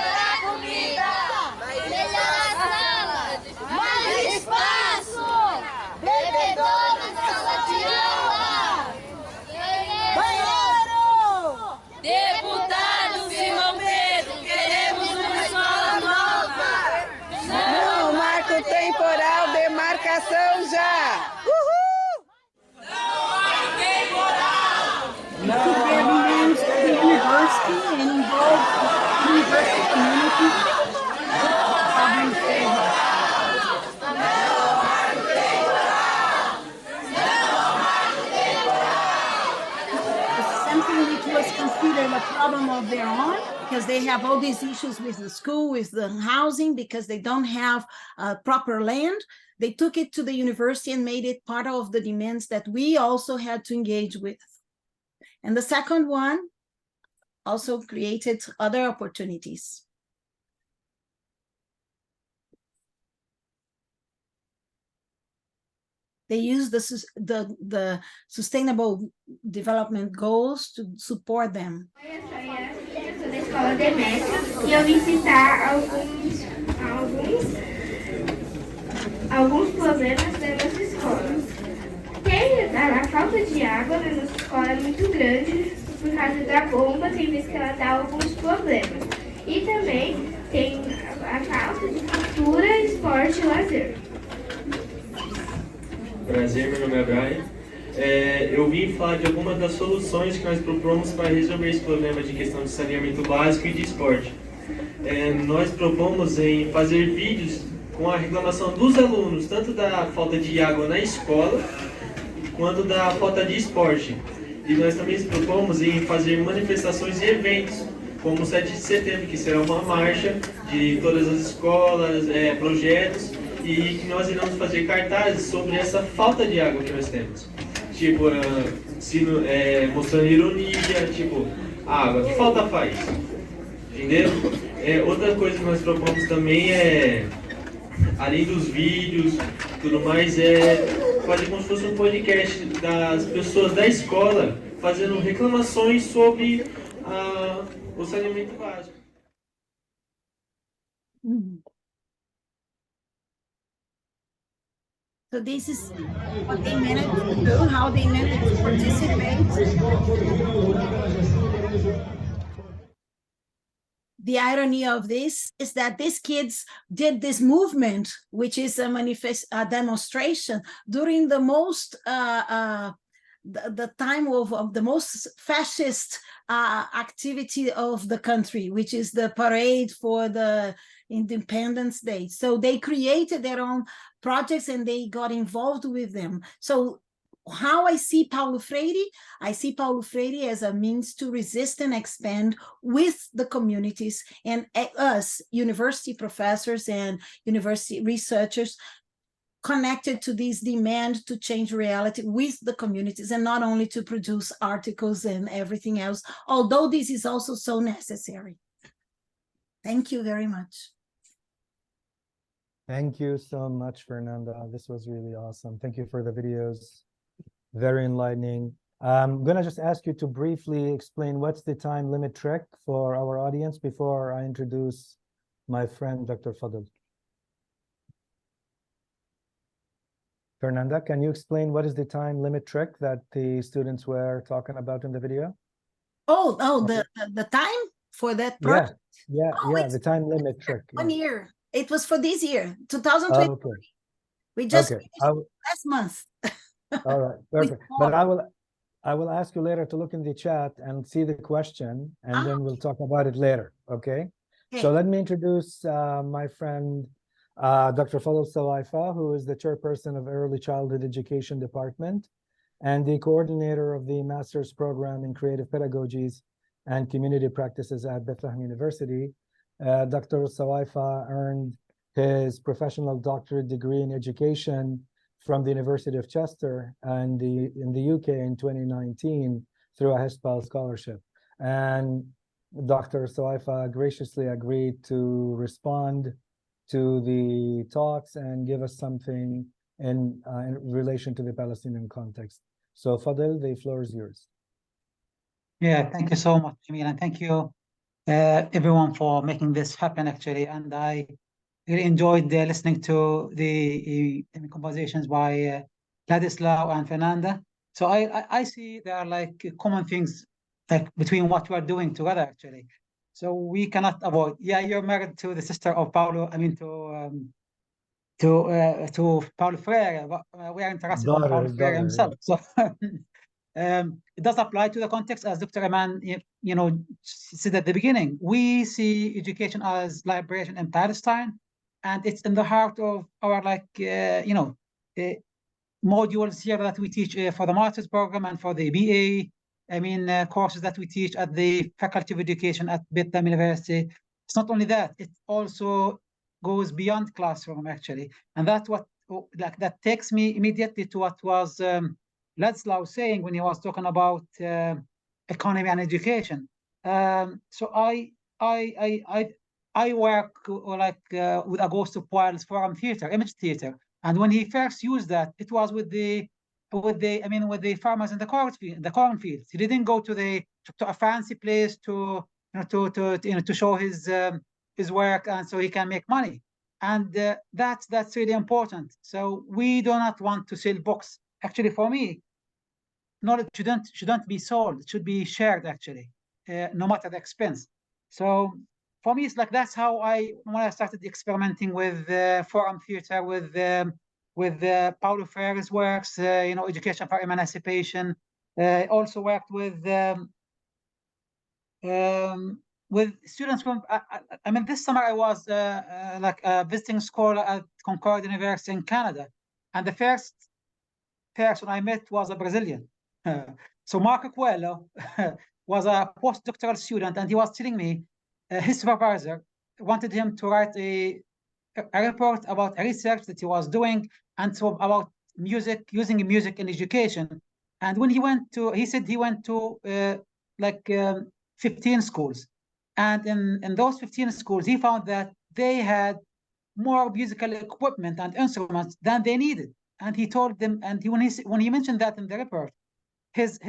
Deputado Simão Pedro, queremos uma escola nova. Não, marco temporal, demarcação já. Uhul! Não marco temporal. Their demands to the university and involve the university community. Something which was considered a problem of their own, because they have all these issues with the school, with the housing, because they don't have proper land. They took it to the university and made it part of the demands that we also had to engage with. And the second one also created other opportunities. They use the sustainable development goals to support them. Eu sou da escola Demetrio e eu vim citar alguns problemas da nossa escola. A falta de água na nossa escola é muito grande por causa da bomba, tem vezes que ela dá alguns problemas. E também tem a falta de cultura, esporte e lazer. Prazer, meu nome é Brian. Eu vim falar de algumas das soluções que nós propomos para resolver esse problema de questão de saneamento básico e de esporte. Nós propomos em fazer vídeos com a reclamação dos alunos, tanto da falta de água na escola, quanto da falta de esporte. E nós também propomos em fazer manifestações e eventos, como o 7 de setembro, que será uma marcha de todas as escolas, projetos, e que nós iremos fazer cartazes sobre essa falta de água que nós temos. Tipo, mostrando ironia, tipo, água, que falta faz? Entendeu? Outra coisa que nós propomos também além dos vídeos, tudo mais, fazer como se fosse um podcast das pessoas da escola, fazendo reclamações sobre o saneamento básico. So this is what they managed to do, how they managed to participate. The irony of this is that these kids did this movement, which is a demonstration during the most the time of the most fascist activity of the country, which is the parade for the Independence Day. So they created their own projects and they got involved with them. So how I see Paulo Freire as a means to resist and expand with the communities and us, university professors and university researchers, connected to this demand to change reality with the communities and not only to produce articles and everything else, although this is also so necessary. Thank you very much. Thank you so much, Fernanda. This was really awesome. Thank you for the videos. Very enlightening. I'm going to just ask you to briefly explain what's the time limit trick for our audience before I introduce my friend, Dr. Fadl. Fernanda, can you explain what is the time limit trick that the students were talking about in the video? The time for that project? Yeah, the time limit trick. 1 year. It was for this year, 2020. Okay. We just finished last month. All right, perfect. But I will ask you later to look in the chat and see the question, and then we'll talk about it later, okay? So let me introduce my friend, Dr. Fadl Sawaifa, who is the chairperson of Early Childhood Education Department and the coordinator of the master's program in creative pedagogies and community practices at Bethlehem University. Dr. Sawaifa earned his professional doctorate degree in education from the University of Chester and in the UK in 2019 through a HESPAL scholarship. And Dr. Soaifa graciously agreed to respond to the talks and give us something in relation to the Palestinian context. So Fadil, the floor is yours. Yeah, thank you so much, Jamil, and thank you everyone for making this happen actually. And I really enjoyed listening to the conversations by Ladislau and Fernanda. So I see there are like common things like between what we are doing together actually. So we cannot avoid. Yeah, you're married to the sister of Paulo. I mean to Paulo Freire. We are interested in Paulo Freire himself. So it does apply to the context, as Dr. Aman, said at the beginning. We see education as liberation in Palestine, and it's in the heart of our modules here that we teach for the master's program and for the BA. Courses that we teach at the Faculty of Education at Bethlehem University. It's not only that; it also goes beyond classroom actually, and that's what that takes me immediately to what was Ladislau saying when he was talking about economy and education. So I work with Augusto Puel's Forum Theater, Image Theater, and when he first used that, it was with the farmers in the cornfields. He didn't go to a fancy place to show his work and so he can make money. And that's really important. So we do not want to sell books. Actually, for me, knowledge shouldn't be sold. It should be shared actually, no matter the expense. So for me, it's like that's how when I started experimenting with Forum Theater, with Paulo Freire's works, Education for Emancipation. Also worked with students from. This summer I was like a visiting scholar at Concord University in Canada, and the first person I met was a Brazilian. So Marco Coelho was a postdoctoral student, and he was telling me his supervisor wanted him to write a report about a research that he was doing, and so about music, using music in education. And when he said he went to 15 schools, and in those 15 schools, he found that they had more musical equipment and instruments than they needed. And he told them, and when he mentioned that in the report, his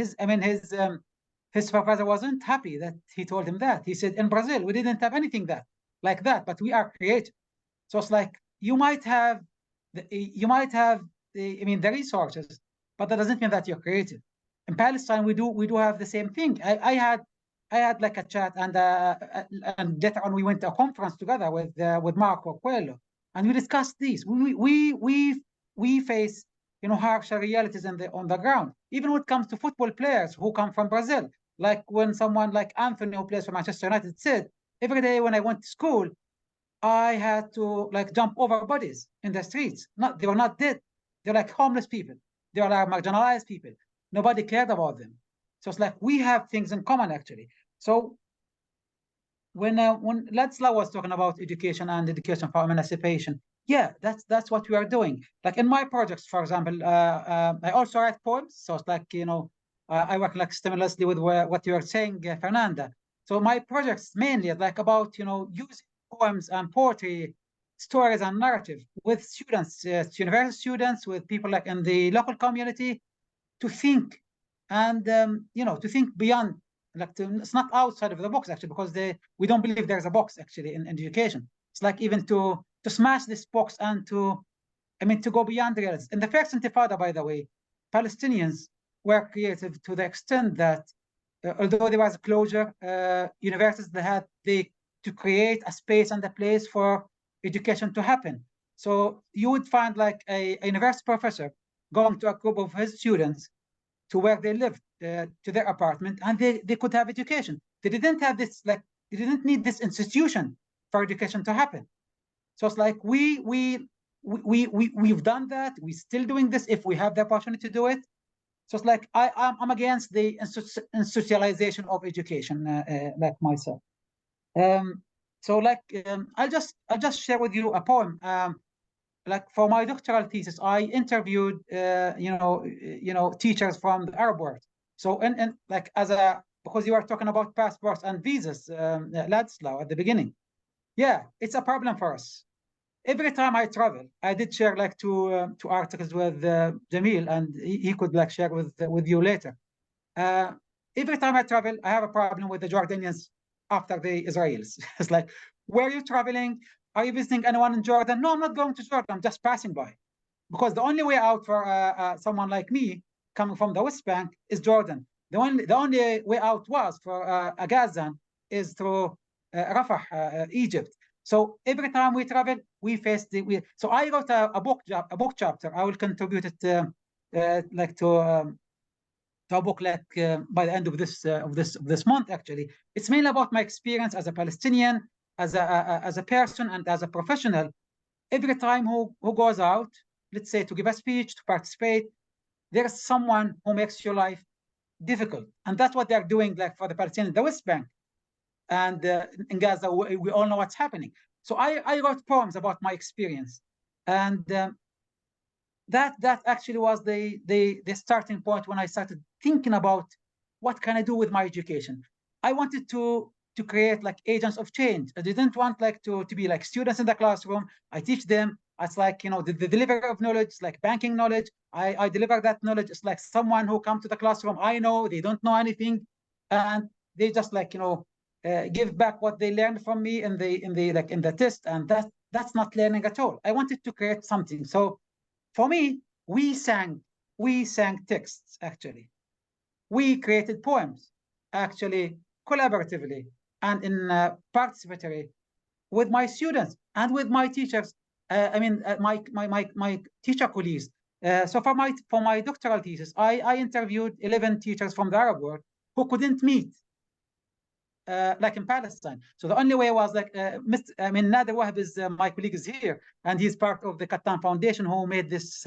supervisor wasn't happy that he told him that. He said, in Brazil, we didn't have anything like that, but we are creative. So it's like you might have the resources, but that doesn't mean that you're creative. In Palestine, we do have the same thing. I had like a chat, and later on we went to a conference together with Marco Coelho, and we discussed these. We face harsher realities on the ground. Even when it comes to football players who come from Brazil, like when someone like Anthony, who plays for Manchester United, said, every day when I went to school, I had to jump over bodies in the streets. They were not dead. They're like homeless people. They are like marginalized people. Nobody cared about them. So it's like we have things in common actually. So when Ladislau was talking about education and education for emancipation, yeah, that's what we are doing. Like in my projects, for example, I also write poems. So it's like I work stimulously with what you are saying, Fernanda. So my projects mainly about using poems and poetry, stories and narrative with students, university students, with people in the local community, to think and to think beyond. It's not outside of the box actually, because we don't believe there's a box actually in education. It's like even to smash this box and to go beyond the realities. In the first Intifada, by the way, Palestinians were creative to the extent that although there was a closure, universities had to create a space and a place for education to happen. So you would find a university professor going to a group of his students to where they lived, to their apartment, and they could have education. They didn't have this, they didn't need this institution for education to happen. So it's like we've done that. We're still doing this if we have the opportunity to do it. So it's like I'm against the institutionalization of education, like myself. So I'll just share with you a poem like for my doctoral thesis, I interviewed, teachers from the Arab world. So, and like because you are talking about passports and visas, Ladislau, at the beginning. Yeah, it's a problem for us. Every time I travel, I did share like two articles with Jamil, and he could like share with you later. Every time I travel, I have a problem with the Jordanians after the Israelis. It's like, where are you traveling? Are you visiting anyone in Jordan? No, I'm not going to Jordan. I'm just passing by. Because the only way out for someone like me coming from the West Bank is Jordan. The only way out was for a Gazan is through Rafah, Egypt. So every time we travel, we face so I wrote a book chapter. I will contribute it to a book by the end of this month. Actually, it's mainly about my experience as a Palestinian, as a person, and as a professional. Every time who goes out, let's say to give a speech, to participate, there's someone who makes your life difficult, and that's what they're doing, like for the Palestinians, the West Bank, and in Gaza, we all know what's happening. So I wrote poems about my experience, and that actually was the starting point when I started thinking about what can I do with my education. I wanted to create like agents of change. I didn't want like to be like students in the classroom. I teach them. It's like, the delivery of knowledge, like banking knowledge. I deliver that knowledge. It's like someone who comes to the classroom. I know they don't know anything, and they just like give back what they learned from me in the test, and that's not learning at all. I wanted to create something. So for me, we sang texts. Actually, we created poems, actually collaboratively and in participatory with my students and with my teachers. My teacher colleagues. So for my doctoral thesis, I interviewed 11 teachers from the Arab world who couldn't meet, like in Palestine. So the only way was like, Nader Wahab is my colleague is here, and he's part of the Qattan Foundation who made this.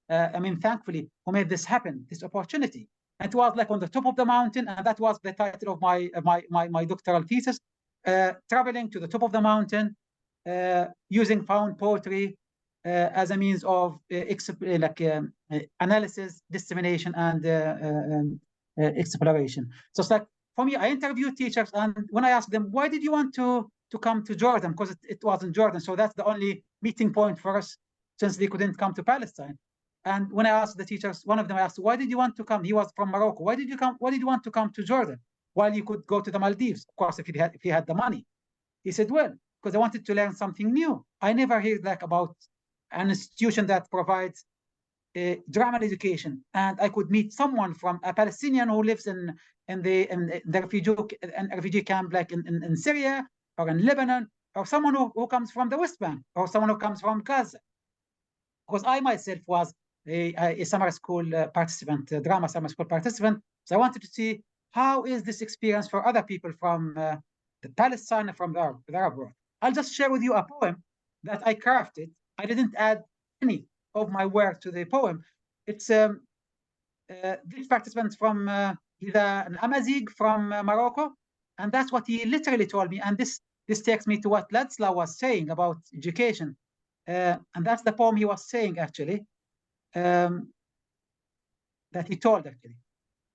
Thankfully, who made this happen, this opportunity. And it was like on the top of the mountain, and that was the title of my doctoral thesis, traveling to the top of the mountain, using found poetry as a means of analysis, dissemination, and exploration. So it's like, for me, I interviewed teachers, and when I asked them, why did you want to come to Jordan? Because it was in Jordan, so that's the only meeting point for us, since they couldn't come to Palestine. And when I asked the teachers, one of them I asked, why did you want to come? He was from Morocco. Why did you want to come to Jordan while you could go to the Maldives? Of course, if he had the money. He said, well, because I wanted to learn something new. I never heard like about an institution that provides drama education, and I could meet someone from a Palestinian who lives in the refugee camp, like in Syria or in Lebanon, or someone who comes from the West Bank, or someone who comes from Gaza. Because I myself was a summer school participant, drama summer school participant. So I wanted to see how is this experience for other people from the Palestine and from the Arab world. I'll just share with you a poem that I crafted. I didn't add any of my work to the poem. It's this participant from he's an Amazigh from Morocco, and that's what he literally told me. And this takes me to what Ladislau was saying about education, and that's the poem he was saying actually, that he told actually.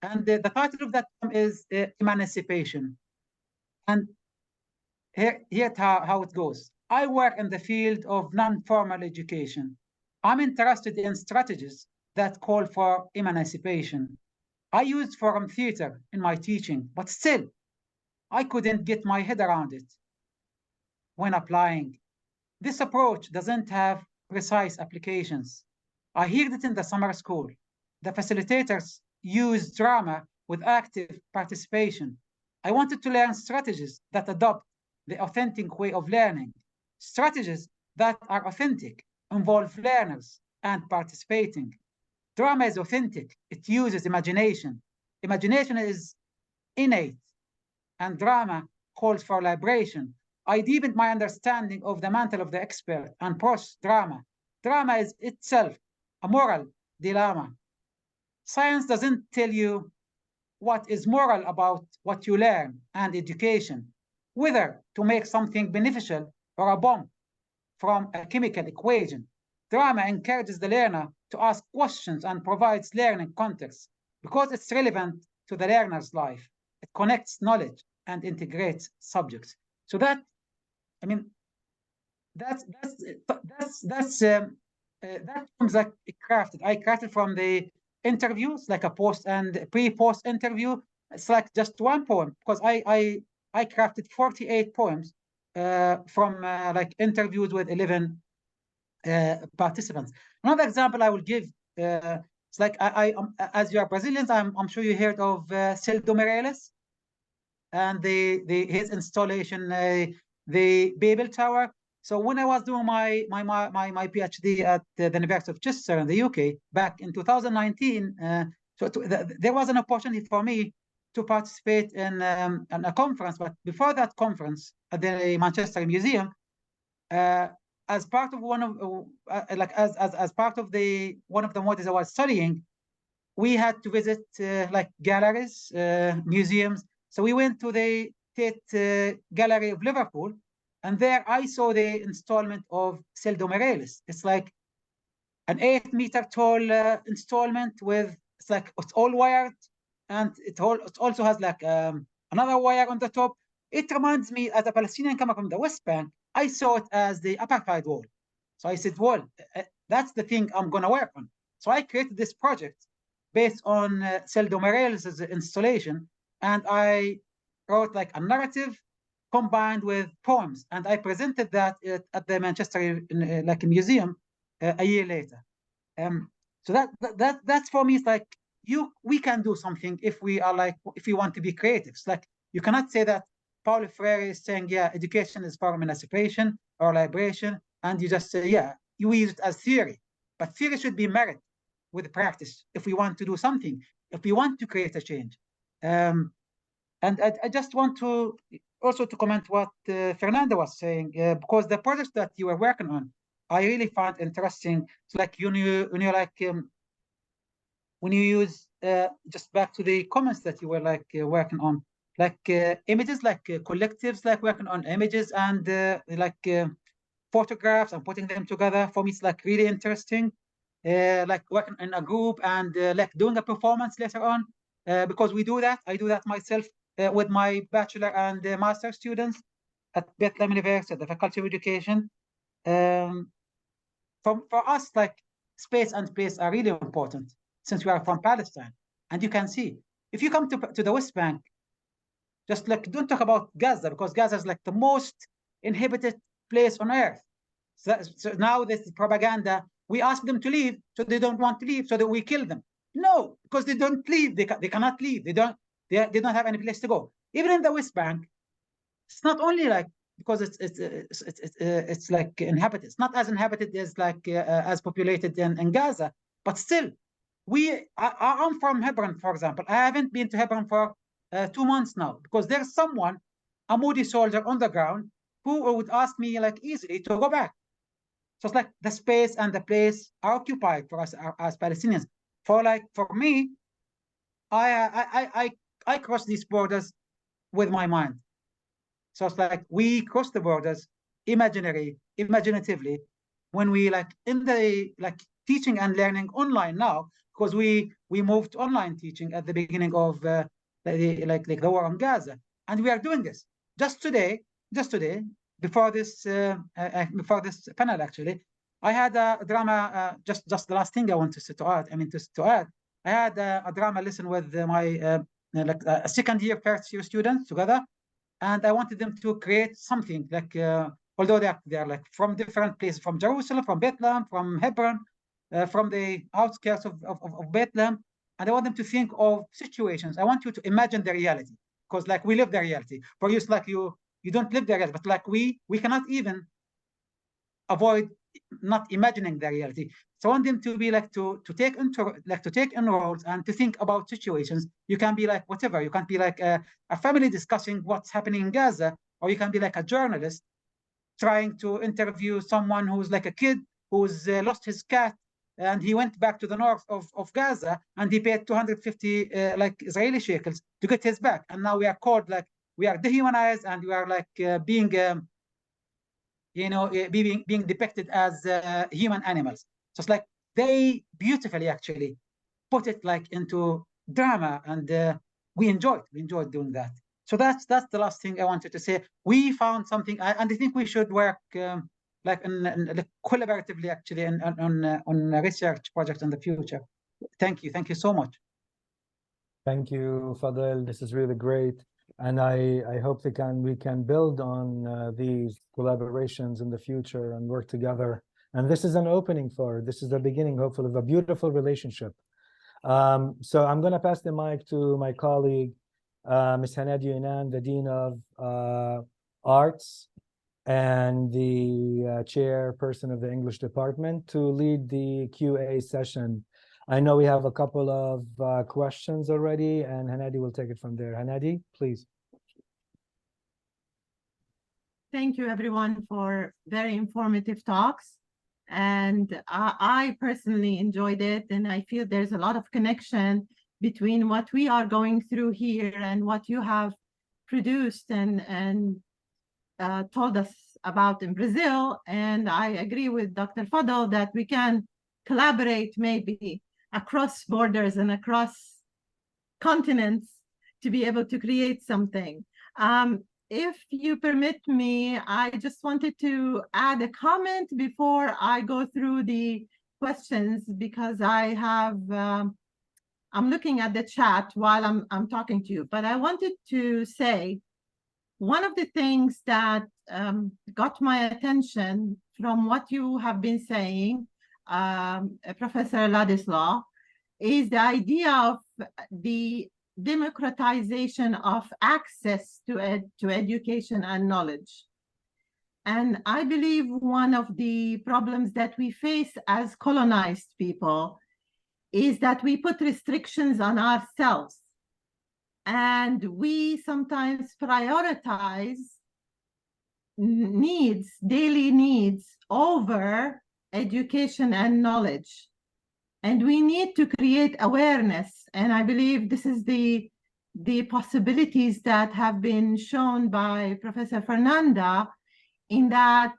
And the title of that poem is Emancipation. And here's how it goes. I work in the field of non-formal education. I'm interested in strategies that call for emancipation. I used forum theater in my teaching, but still, I couldn't get my head around it when applying. This approach doesn't have precise applications. I heard it in the summer school. The facilitators use drama with active participation. I wanted to learn strategies that adopt the authentic way of learning. Strategies that are authentic, involve learners and participating. Drama is authentic. It uses imagination. Imagination is innate, and drama calls for liberation. I deepened my understanding of the mantle of the expert and prose drama. Drama is itself a moral dilemma. Science doesn't tell you what is moral about what you learn, and education, whether to make something beneficial or a bomb from a chemical equation. drama encourages the learner to ask questions and provides learning context because it's relevant to the learner's life. It connects knowledge and integrates subjects. So that, I mean, that comes like crafted. I crafted from the interviews, like a post and pre-post interview. It's like just one poem because I crafted 48 poems from like interviews with 11 participants. Another example I will give, it's like as you are Brazilians, I'm sure you heard of Celdo Meirelles and his installation, the Babel Tower. So when I was doing my PhD at the University of Chester in the UK back in 2019, there was an opportunity for me to participate in a conference. But before that conference at the Manchester Museum, as part of one of as part of one of the modules I was studying, we had to visit like galleries, museums. So we went to the Tate Gallery of Liverpool, and there I saw the installment of Celdo Meirelles. It's like an 8-meter tall installment with it's all wired, and it also has like another wire on the top. It reminds me, as a Palestinian coming from the West Bank, I saw it as the apartheid wall. So I said, well, that's the thing I'm going to work on. So I created this project based on Celdo Meirelles' installation, and I wrote like a narrative combined with poems, and I presented that at the Manchester museum a year later. So that's for me. It's like we can do something if we want to be creative. It's like you cannot say that Paulo Freire is saying, yeah, education is for emancipation or liberation, and you just say, yeah, you use it as theory. But theory should be married with practice if we want to do something, if we want to create a change. And I just want to also to comment what Fernanda was saying, because the projects that you were working on, I really found interesting. It's like when you use just back to the comments that you were like working on, like images, like collectives, like working on images and photographs and putting them together. For me, it's like really interesting. Like working in a group and like doing a performance later on, because we do that. I do that myself with my bachelor and master students at Bethlehem University, at the Faculty of Education. For us, like space and place are really important since we are from Palestine. And you can see, if you come to the West Bank, just like don't talk about Gaza, because Gaza is like the most inhabited place on earth. So now this propaganda, we ask them to leave, so they don't want to leave, so that we kill them. No, because they don't leave. They cannot leave. They don't have any place to go. Even in the West Bank, it's not only like because it's like inhabited. It's not as inhabited as like as populated in Gaza, but still, I'm from Hebron, for example. I haven't been to Hebron for 2 months now because there's someone, a Moody soldier on the ground, who would ask me like easily to go back. So it's like the space and the place are occupied for us as Palestinians. For me, I cross these borders with my mind. So it's like we cross the borders imaginatively when we like in the like teaching and learning online now, because we moved to online teaching at the beginning of the war on Gaza, and we are doing this just today before this panel. Actually, I had a drama just the last thing I wanted to add. I had a drama lesson with my a second year, first year students together, and I wanted them to create something like although they're like from different places, from Jerusalem, from Bethlehem, from Hebron, from the outskirts of Bethlehem, and I want them to think of situations. I want you to imagine the reality, because like we live the reality. For you, it's like you don't live the reality, but like we cannot even avoid not imagining the reality. So I want them to be like to take in roles and to think about situations. You can be like whatever. You can be like a family discussing what's happening in Gaza, or you can be like a journalist trying to interview someone who's like a kid who's lost his cat, and he went back to the north of Gaza, and he paid 250 like Israeli shekels to get his back. And now we are called like we are dehumanized, and we are like being being depicted as human animals. So it's like they beautifully actually put it like into drama, and we enjoyed doing that. So that's the last thing I wanted to say. We found something, and I think we should work like collaboratively actually on a research project in the future. Thank you so much. Thank you, Fadel. This is really great, and I hope we can build on these collaborations in the future and work together. And this is an opening this is the beginning, hopefully, of a beautiful relationship. So I'm going to pass the mic to my colleague, Ms. Hanadi Yunan, the Dean of Arts and the chairperson of the English department, to lead the QA session. I know we have a couple of questions already, and Hanadi will take it from there. Hanadi, please. Thank you, everyone, for very informative talks. And I personally enjoyed it, and I feel there's a lot of connection between what we are going through here and what you have produced and told us about in Brazil. And I agree with Dr. Fadel that we can collaborate maybe across borders and across continents to be able to create something. If you permit me, I just wanted to add a comment before I go through the questions, because I have, I'm looking at the chat while I'm talking to you, but I wanted to say one of the things that got my attention from what you have been saying, Professor Ladislau, is the idea of the democratization of access to education and knowledge. And I believe one of the problems that we face as colonized people is that we put restrictions on ourselves, and we sometimes prioritize needs, daily needs, over education and knowledge. And we need to create awareness. And I believe this is the possibilities that have been shown by Professor Fernanda, in that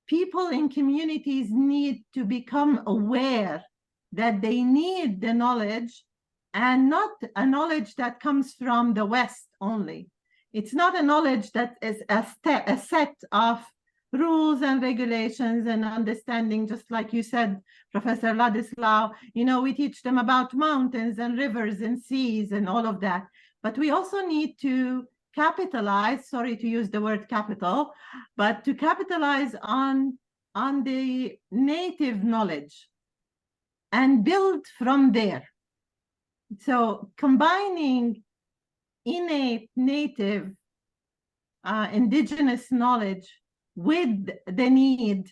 people in communities need to become aware that they need the knowledge, and not a knowledge that comes from the West only. It's not a knowledge that is a set of rules and regulations and understanding, just like you said, Professor Ladislau. We teach them about mountains and rivers and seas and all of that. But we also need to capitalize, sorry to use the word capital, but to capitalize on the native knowledge and build from there. So combining innate native indigenous knowledge with the need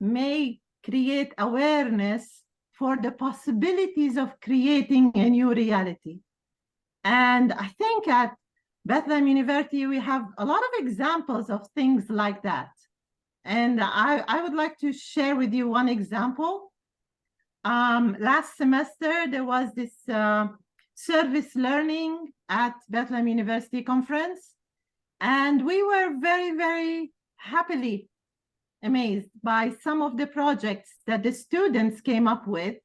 may create awareness for the possibilities of creating a new reality. And I think at Bethlehem University, we have a lot of examples of things like that. And I would like to share with you one example. Last semester, there was this service learning at Bethlehem University conference. And we were very, very happily amazed by some of the projects that the students came up with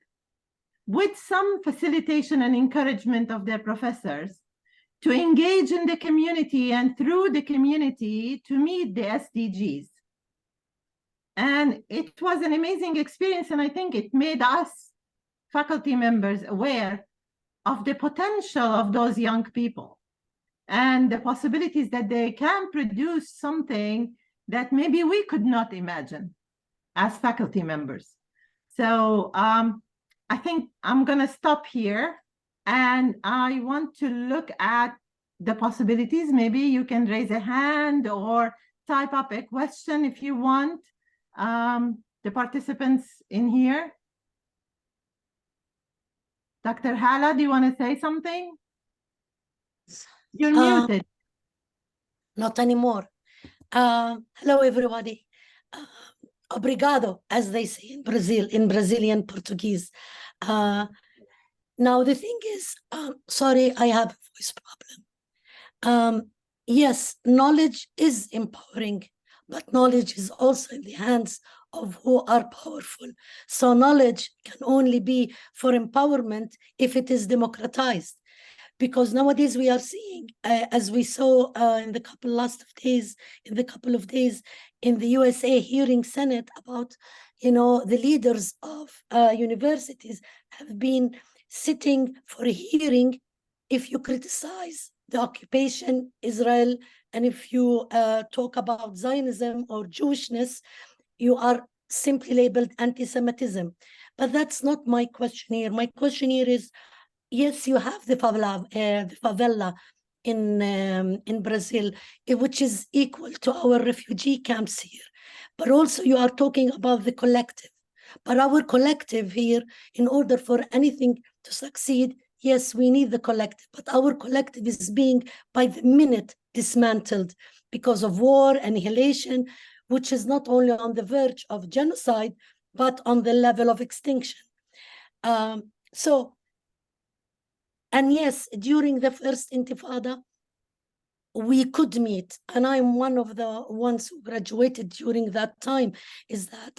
some facilitation and encouragement of their professors to engage in the community and through the community to meet the SDGs. And it was an amazing experience, and I think it made us faculty members aware of the potential of those young people and the possibilities that they can produce something that maybe we could not imagine as faculty members. So I think I'm going to stop here, and I want to look at the possibilities. Maybe you can raise a hand or type up a question if you want. The participants in here. Dr. Hala, do you want to say something? You're muted. Not anymore. Hello, everybody. Obrigado, as they say in Brazil, in Brazilian Portuguese. Now, the thing is, sorry, I have a voice problem. Yes, knowledge is empowering, but knowledge is also in the hands of who are powerful. So knowledge can only be for empowerment if it is democratized. Because nowadays we are seeing, as we saw in the couple of days in the USA hearing Senate about, the leaders of universities have been sitting for a hearing. If you criticize the occupation, Israel, and if you talk about Zionism or Jewishness, you are simply labeled anti-Semitism. But that's not my question here. My question here is, yes, you have the favela in Brazil, which is equal to our refugee camps here. But also you are talking about the collective. But our collective here, in order for anything to succeed, yes, we need the collective, but our collective is being by the minute dismantled because of war, annihilation, which is not only on the verge of genocide, but on the level of extinction. And yes, during the first Intifada, we could meet, and I'm one of the ones who graduated during that time,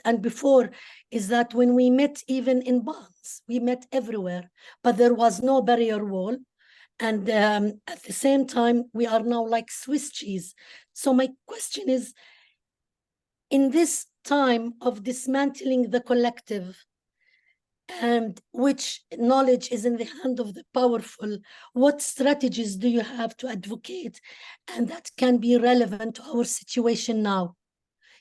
and before, when we met even in bonds, we met everywhere, but there was no barrier wall. And at the same time, we are now like Swiss cheese. So my question is, in this time of dismantling the collective, and which knowledge is in the hand of the powerful, what strategies do you have to advocate and that can be relevant to our situation now?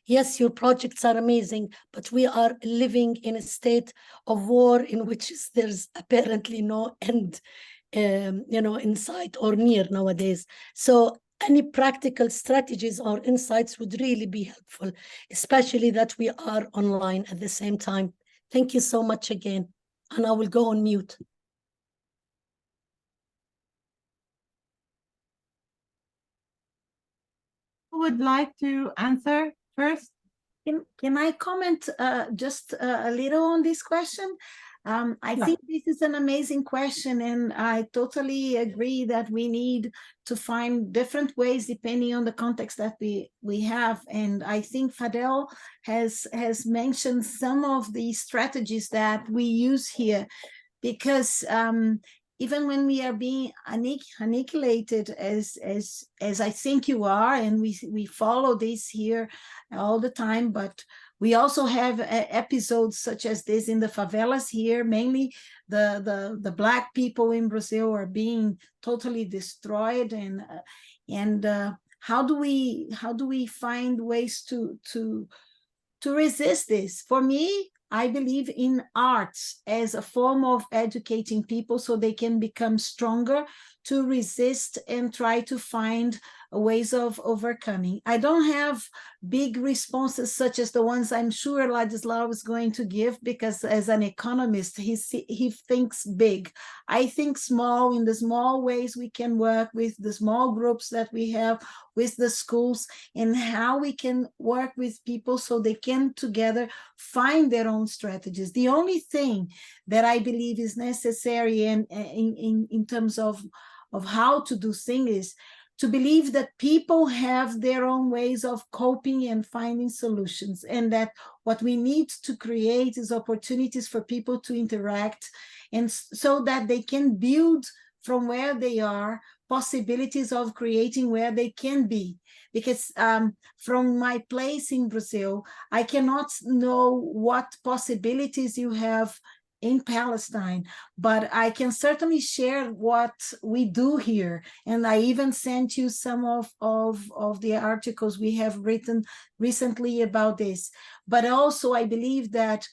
Yes, your projects are amazing, but we are living in a state of war in which there's apparently no end, in sight or near nowadays. So any practical strategies or insights would really be helpful, especially that we are online at the same time. Thank you so much again, and I will go on mute. Who would like to answer first? Can I comment just a little on this question? I think this is an amazing question, and I totally agree that we need to find different ways depending on the context that we have. And I think Fadel has mentioned some of the strategies that we use here, because even when we are being annihilated as I think you are, and we follow this here all the time, but we also have episodes such as this in the favelas here. Mainly the Black people in Brazil are being totally destroyed, and how do we find ways to resist this? For me, I believe in arts as a form of educating people so they can become stronger to resist and try to find ways of overcoming. I don't have big responses such as the ones I'm sure Ladislau is going to give, because as an economist, he thinks big. I think small. In the small ways we can work with the small groups that we have, with the schools, and how we can work with people so they can together find their own strategies. The only thing that I believe is necessary in terms of how to do things is to believe that people have their own ways of coping and finding solutions, and that what we need to create is opportunities for people to interact, and so that they can build from where they are possibilities of creating where they can be. Because from my place in Brazil, I cannot know what possibilities you have in Palestine, but I can certainly share what we do here. And I even sent you some of the articles we have written recently about this. But also I believe that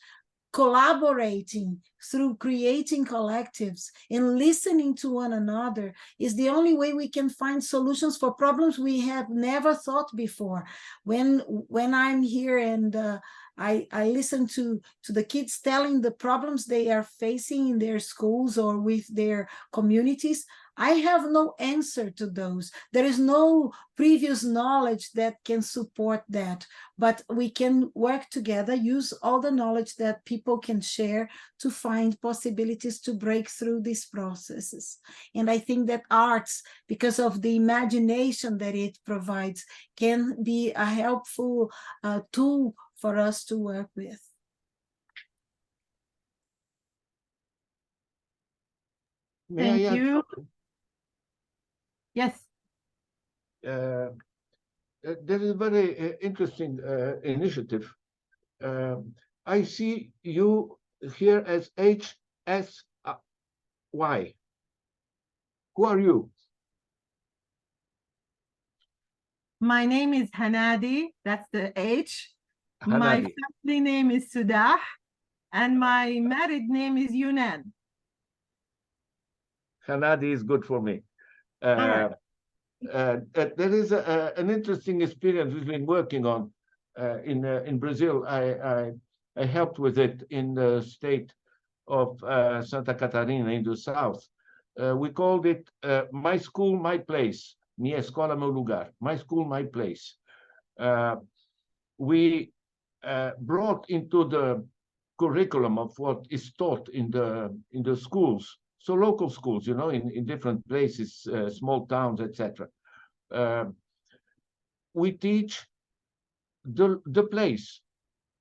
collaborating through creating collectives and listening to one another is the only way we can find solutions for problems we have never thought before. When I'm here and I listen to the kids telling the problems they are facing in their schools or with their communities. I have no answer to those. There is no previous knowledge that can support that, but we can work together, use all the knowledge that people can share to find possibilities to break through these processes. And I think that arts, because of the imagination that it provides, can be a helpful tool for us to work with. Thank you. Yes. There is a very interesting initiative. I see you here as HSY. Who are you? My name is Hanadi, that's the H. My Hanadi. family name is Sudah, and my married name is Yunan. Hanadi is good for me. right. There is an interesting experience we've been working on in Brazil. I helped with it in the state of Santa Catarina in the south. We called it My School, My Place. Minha escola, meu lugar. My school, my place. We brought into the curriculum of what is taught in the schools, so local schools, you know, in different places, small towns, etc. We teach the place.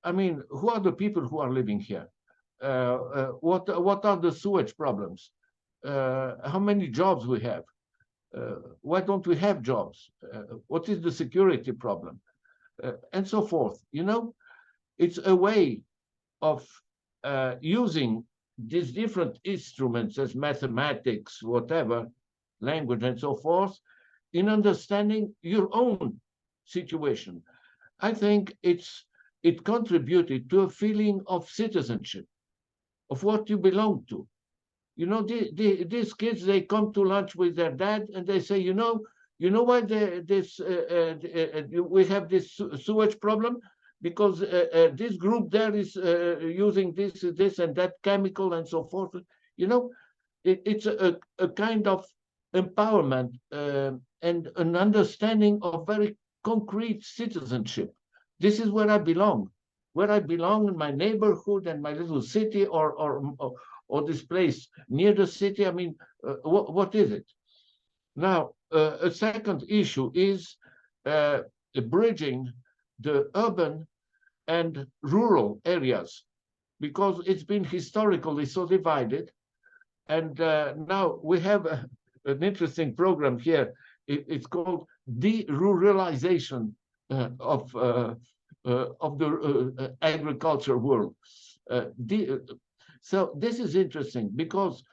I mean, who are the people who are living here? What are the sewage problems? How many jobs we have? Why don't we have jobs? What is the security problem? And so forth. You know, it's a way of using these different instruments as mathematics, whatever, language and so forth, in understanding your own situation. I think it contributed to a feeling of citizenship, of what you belong to. You know, these kids, they come to lunch with their dad and they say, you know why we have this sewage problem? Because this group there is using this and that chemical and so forth. You know, it's a kind of empowerment and an understanding of very concrete citizenship. This is where I belong in my neighborhood and my little city or this place near the city. I mean, what is it? Now, a second issue is bridging the urban and rural areas, because it's been historically so divided. And now we have an interesting program here. It's called de-ruralization of the agriculture world. So this is interesting because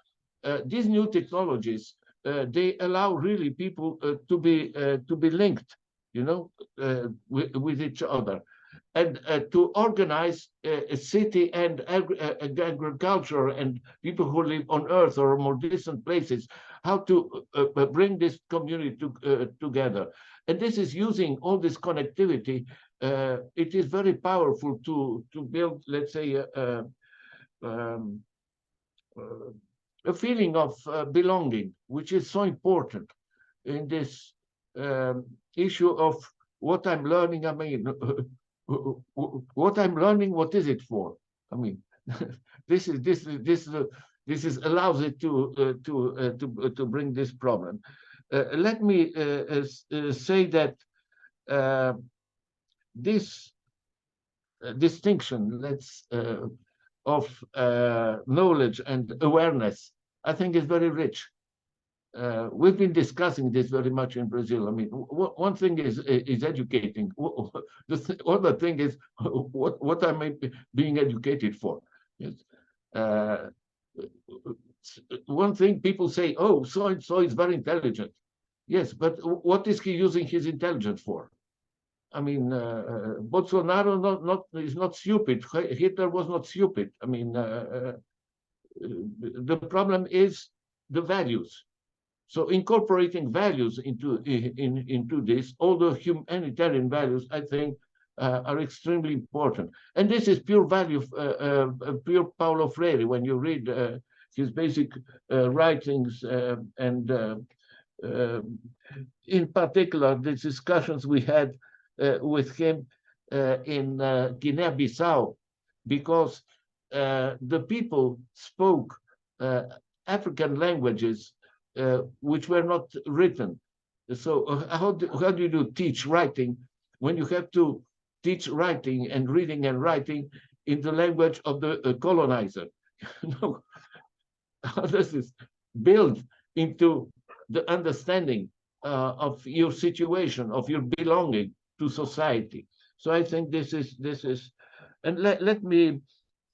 these new technologies, they allow really people to be linked, you know, with each other, and to organize a city and agriculture and people who live on Earth or more distant places, how to bring this community together. And this is using all this connectivity. It is very powerful to build, let's say, a feeling of belonging, which is so important in this issue of what I'm learning. I mean, what I'm learning, what is it for? I mean, this allows it to bring this problem. Let me say that this distinction, of knowledge and awareness, I think is very rich. We've been discussing this very much in Brazil. I mean, one thing is educating. The other thing is what am I being educated for? Yes. One thing people say, oh, so-and-so is very intelligent. Yes, but what is he using his intelligence for? I mean, Bolsonaro is not stupid. Hitler was not stupid. I mean, the problem is the values. So incorporating values into this, all the humanitarian values, I think, are extremely important. And this is pure value, pure Paulo Freire. When you read his basic writings and in particular, the discussions we had with him in Guinea-Bissau, because the people spoke African languages which were not written. So how do you teach writing when you have to teach writing and reading and writing in the language of the colonizer? How does this build into the understanding of your situation, of your belonging to society? So I think this is, and let me,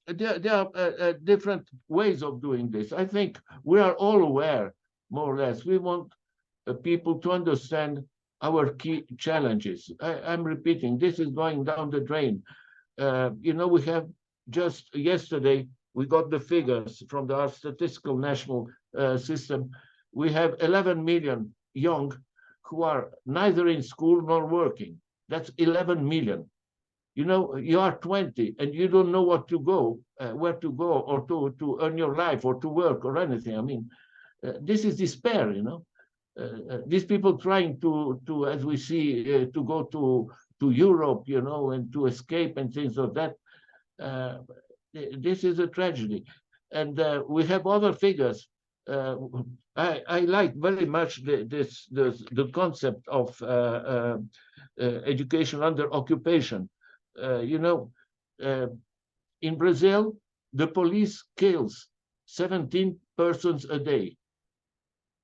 there are different ways of doing this. I think we are all aware, more or less, we want people to understand our key challenges. I'm repeating, this is going down the drain. You know, we have just yesterday, we got the figures from our statistical national system. We have 11 million young who are neither in school nor working. That's 11 million. You know, you are 20 and you don't know what to go, where to go, or to earn your life, or to work, or anything. I mean, this is despair, you know. These people trying to as we see, to go to Europe, you know, and to escape and things like that. This is a tragedy. And we have other figures. I like very much the concept of education under occupation. You know, in Brazil, the police kills 17 persons a day.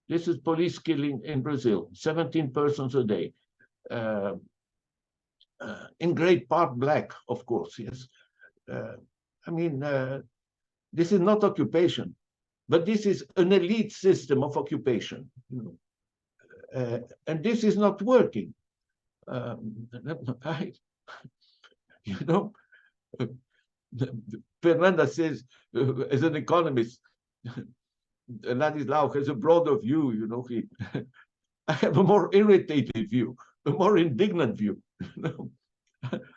This is police killing in Brazil, 17 persons a day. In great part black, of course, yes. I mean, this is not occupation, but this is an elite system of occupation. You know? And this is not working. You know, Fernanda says, as an economist, Ladislau has a broader view, you know. I have a more irritated view, a more indignant view. You know?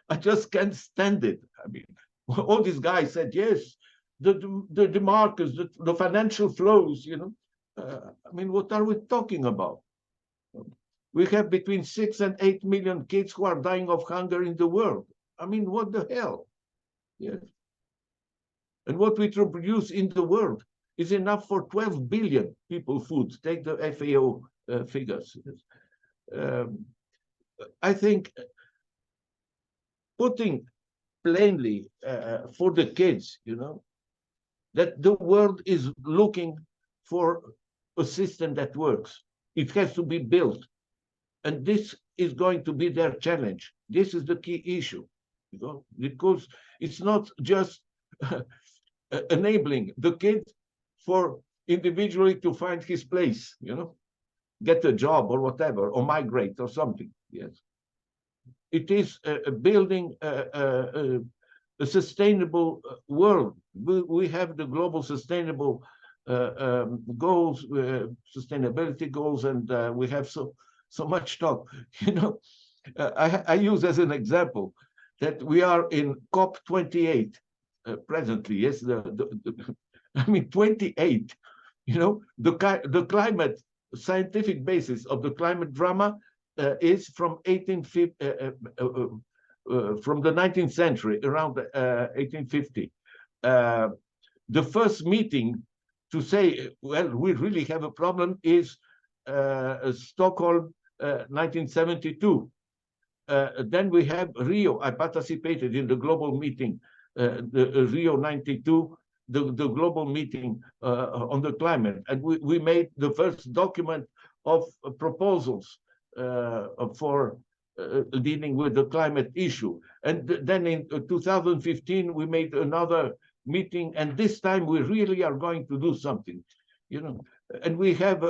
I just can't stand it. I mean, all these guys said, yes, the markets, the financial flows, you know. I mean, what are we talking about? We have between 6 and 8 million kids who are dying of hunger in the world. I mean, what the hell? Yes. And what we produce in the world is enough for 12 billion people food. Take the FAO figures. I think putting plainly for the kids, you know, that the world is looking for a system that works. It has to be built. And this is going to be their challenge. This is the key issue, you know, because it's not just enabling the kid for individually to find his place, you know, get a job or whatever, or migrate or something. Yes, it is building a sustainable world. We have the global sustainable goals, sustainability goals, and we have so much talk. You know, I use as an example that we are in COP28 presently. Yes, I mean 28. You know, the climate scientific basis of the climate drama is from 1850, from the 19th century, around 1850. The first meeting to say, well, we really have a problem is Stockholm, 1972. Then we have Rio. I participated in the global meeting, the Rio 92, the global meeting on the climate. And we made the first document of proposals for dealing with the climate issue. And then in 2015, we made another meeting, and this time we really are going to do something, you know. And we have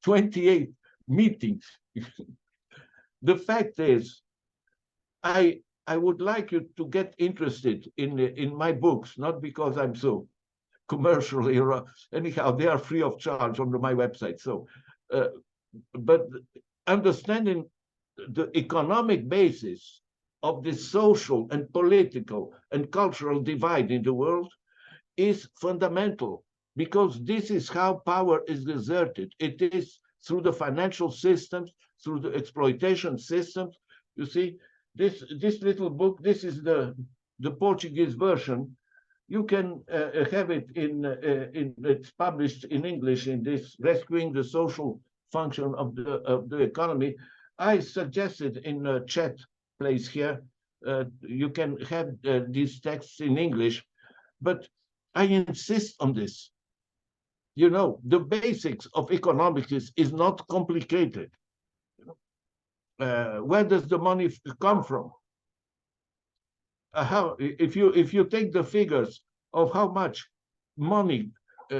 28 meetings. The fact is, I would like you to get interested in my books, not because I'm so commercially, anyhow, they are free of charge on my website. So, but understanding the economic basis of the social and political and cultural divide in the world is fundamental, because this is how power is exerted. It is through the financial systems, through the exploitation systems. You see, this little book, this is the Portuguese version. You can have it it's published in English in this Rescuing the Social Function of the Economy. I suggested in a chat place here, you can have these texts in English, but I insist on this. You know, the basics of economics is not complicated. Where does the money come from? If you take the figures of how much money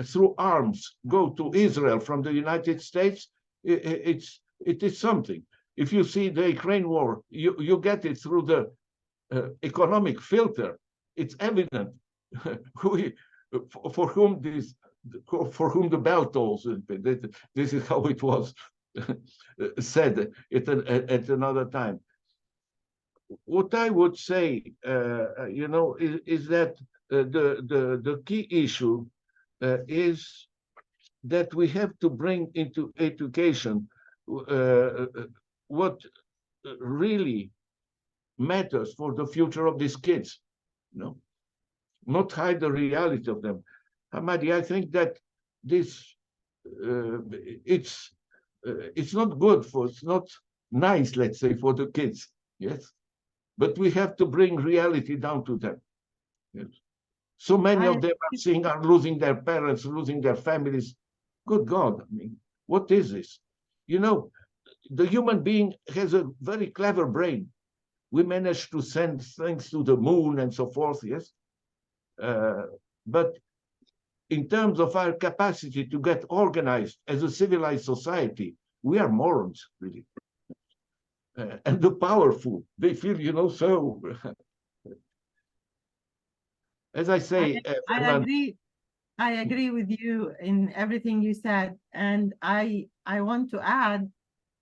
through arms go to Israel from the United States, it is something. If you see the Ukraine war, you get it through the economic filter. It's evident for whom the bell tolls. This is how it was said at another time. What I would say, you know, is that the key issue is that we have to bring into education what really matters for the future of these kids, you know, not hide the reality of them. Hamadi, I think that this it's not good it's not nice, let's say, for the kids, yes, but we have to bring reality down to them. Yes. So many of them are losing their parents, losing their families. Good God, I mean, what is this? You know, the human being has a very clever brain. We managed to send things to the moon and so forth, yes. But in terms of our capacity to get organized as a civilized society, we are morons, really. And the powerful, they feel, you know, so. As I say, I agree with you in everything you said, and I want to add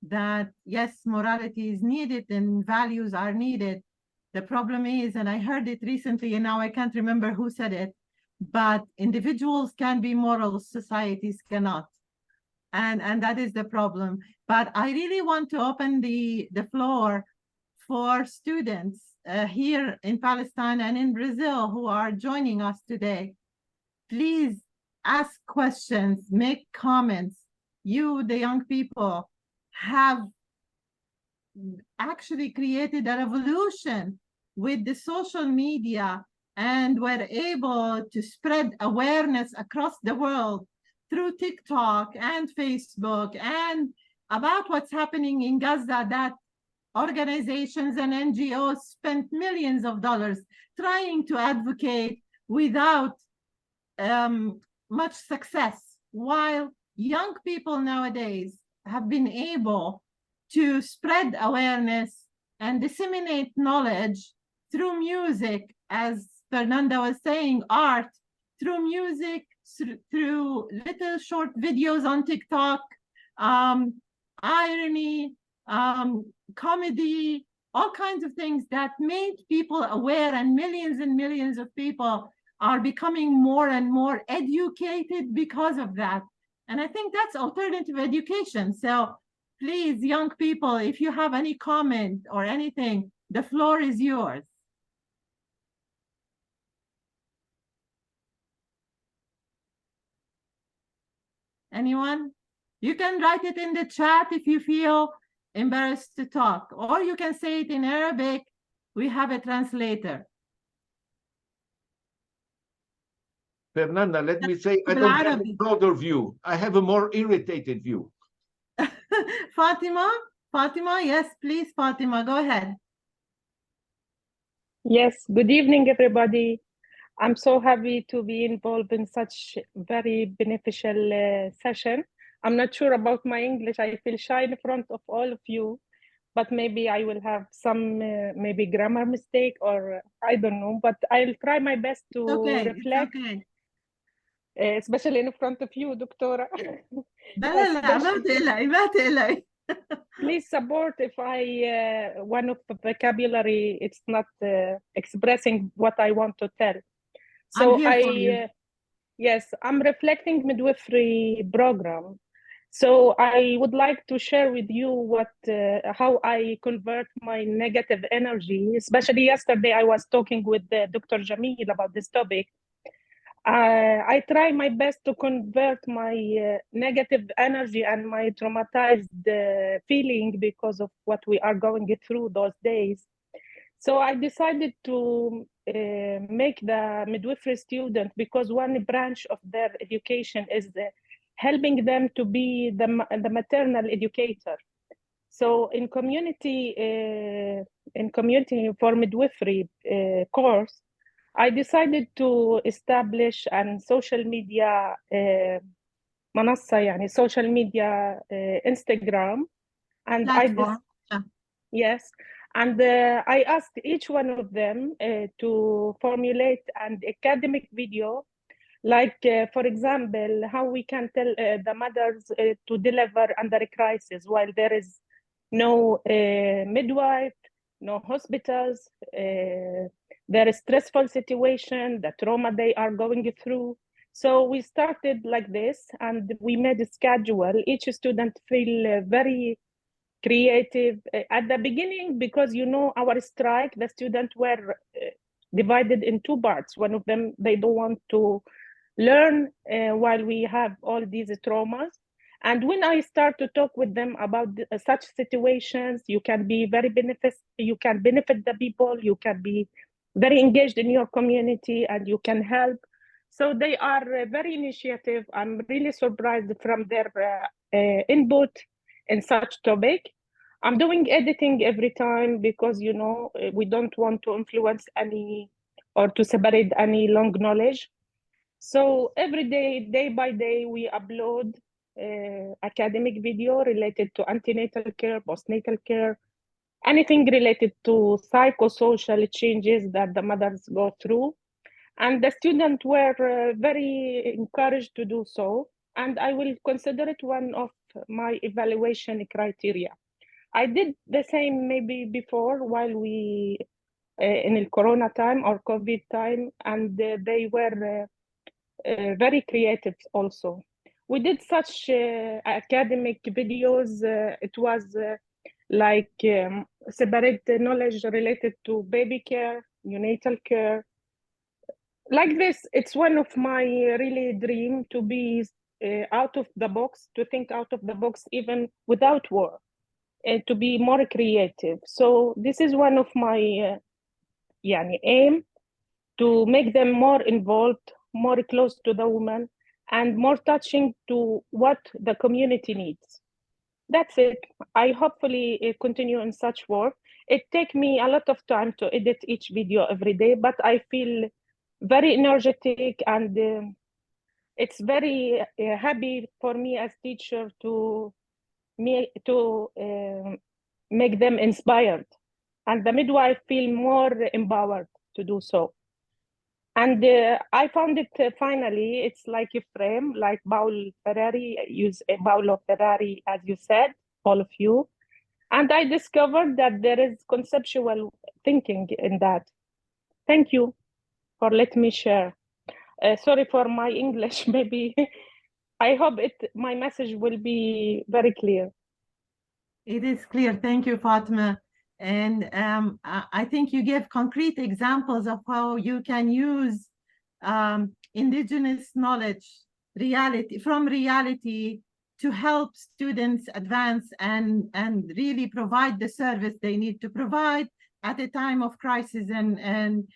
that yes, morality is needed and values are needed. The problem is, and I heard it recently, and now I can't remember who said it, but individuals can be moral, societies cannot. And that is the problem. But I really want to open the floor for students here in Palestine and in Brazil who are joining us today. Please ask questions, make comments. You, the young people, have actually created a revolution with the social media, and were able to spread awareness across the world through TikTok and Facebook and about what's happening in Gaza, that organizations and NGOs spent millions of dollars trying to advocate without much success, while young people nowadays have been able to spread awareness and disseminate knowledge through music, as Fernanda was saying, art, through music, through little short videos on TikTok, irony, comedy, all kinds of things that made people aware, and millions of people are becoming more and more educated because of that. And I think that's alternative education. So please, young people, if you have any comment or anything, the floor is yours. Anyone? You can write it in the chat if you feel embarrassed to talk, or you can say it in Arabic. We have a translator. Fernanda, let me say, I don't have a broader view. I have a more irritated view. Fatima, yes, please, Fatima, go ahead. Yes, good evening, everybody. I'm so happy to be involved in such very beneficial session. I'm not sure about my English. I feel shy in front of all of you, but maybe I will have some maybe grammar mistake, or I don't know, but I'll try my best to reflect. It's okay. Especially in front of you, Doctora. لا ما تقلقي. Please support if I one of the vocabulary it's not expressing what I want to tell. So I'm here for you. Yes, I'm reflecting midwifery program. So I would like to share with you what how I convert my negative energy. Especially yesterday, I was talking with Dr. Jamil about this topic. I try my best to convert my negative energy and my traumatized feeling because of what we are going through those days. So I decided to make the midwifery student, because one branch of their education is helping them to be the maternal educator. So in community for midwifery course, I decided to establish an social media منصة, يعني social media Instagram, and Platform. yes, and I asked each one of them to formulate an academic video, like for example, how we can tell the mothers to deliver under a crisis while there is no midwife, no hospitals, there is stressful situation, the trauma they are going through. So we started like this, and we made a schedule. Each student feel very creative at the beginning, because our strike, the students were divided in two parts. One of them, they don't want to learn while we have all these traumas. And when I start to talk with them about such situations, you can be very you can benefit the people, you can be very engaged in your community, and you can help. So they are very initiative. I'm really surprised from their input in such topic. I'm doing editing every time because, we don't want to influence any or to separate any long knowledge. So every day by day, we upload academic video related to antenatal care, postnatal care, anything related to psychosocial changes that the mothers go through. And the students were very encouraged to do so. And I will consider it one of my evaluation criteria. I did the same maybe before while we in the Corona time or COVID time, and they were very creative also. We did such academic videos. It was like separate knowledge related to baby care, neonatal care. Like this, it's one of my really dream to be out of the box, to think out of the box even without war, and to be more creative. So this is one of my aim, to make them more involved, more close to the woman, and more touching to what the community needs. That's it. I hopefully continue in such work. It takes me a lot of time to edit each video every day, but I feel very energetic, and it's very happy for me as teacher to make them inspired, and the midwife feel more empowered to do so. And I found it finally, it's like a frame, like Paulo Ferrari, use Paulo Ferrari, as you said, all of you. And I discovered that there is conceptual thinking in that. Thank you for letting me share. Sorry for my English, maybe. I hope my message will be very clear. It is clear. Thank you, Fatima. And I think you gave concrete examples of how you can use indigenous knowledge, reality to help students advance and really provide the service they need to provide at a time of crisis and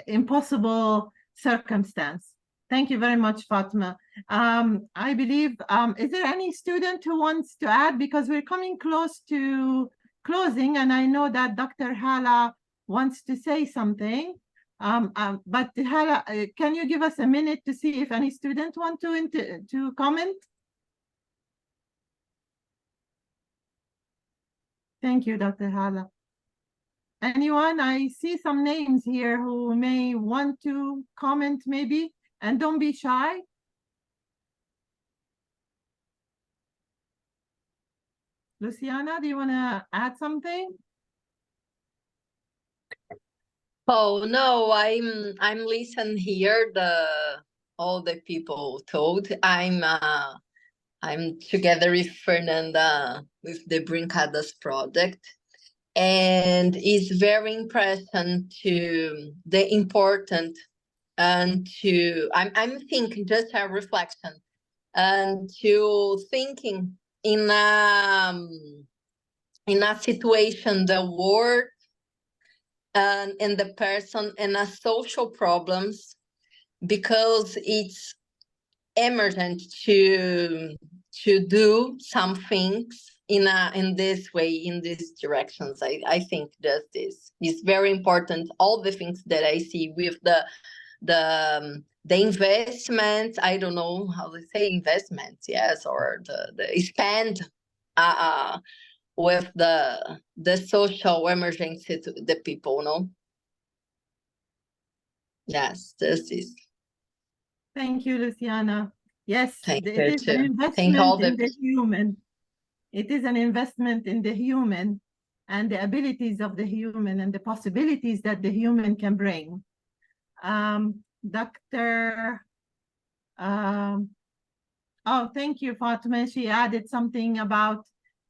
impossible circumstance. Thank you very much, Fatima. I believe, is there any student who wants to add? Because we're coming close to closing, and I know that Dr. Hala wants to say something. But Hala, can you give us a minute to see if any student want to comment? Thank you, Dr. Hala. Anyone? I see some names here who may want to comment maybe, and don't be shy. Luciana, do you want to add something? Oh no, I'm listening here all the people told. I'm together with Fernanda with the Brincadas project, and it's very important to the important and to I'm thinking just a reflection and to thinking in a situation the world and the person and a social problems, because it's emergent to do some things in this way, in these directions. I think just this is very important. All the things that I see with the investments, I don't know how to say investments, yes, or the spend with the social emergency to the people, no? Yes, this is. Thank you, Luciana. Yes, Thank it you is an too. Thank all investment in the the human. It is an investment in the human and the abilities of the human and the possibilities that the human can bring. Dr. Oh, thank you, Fatima. She added something about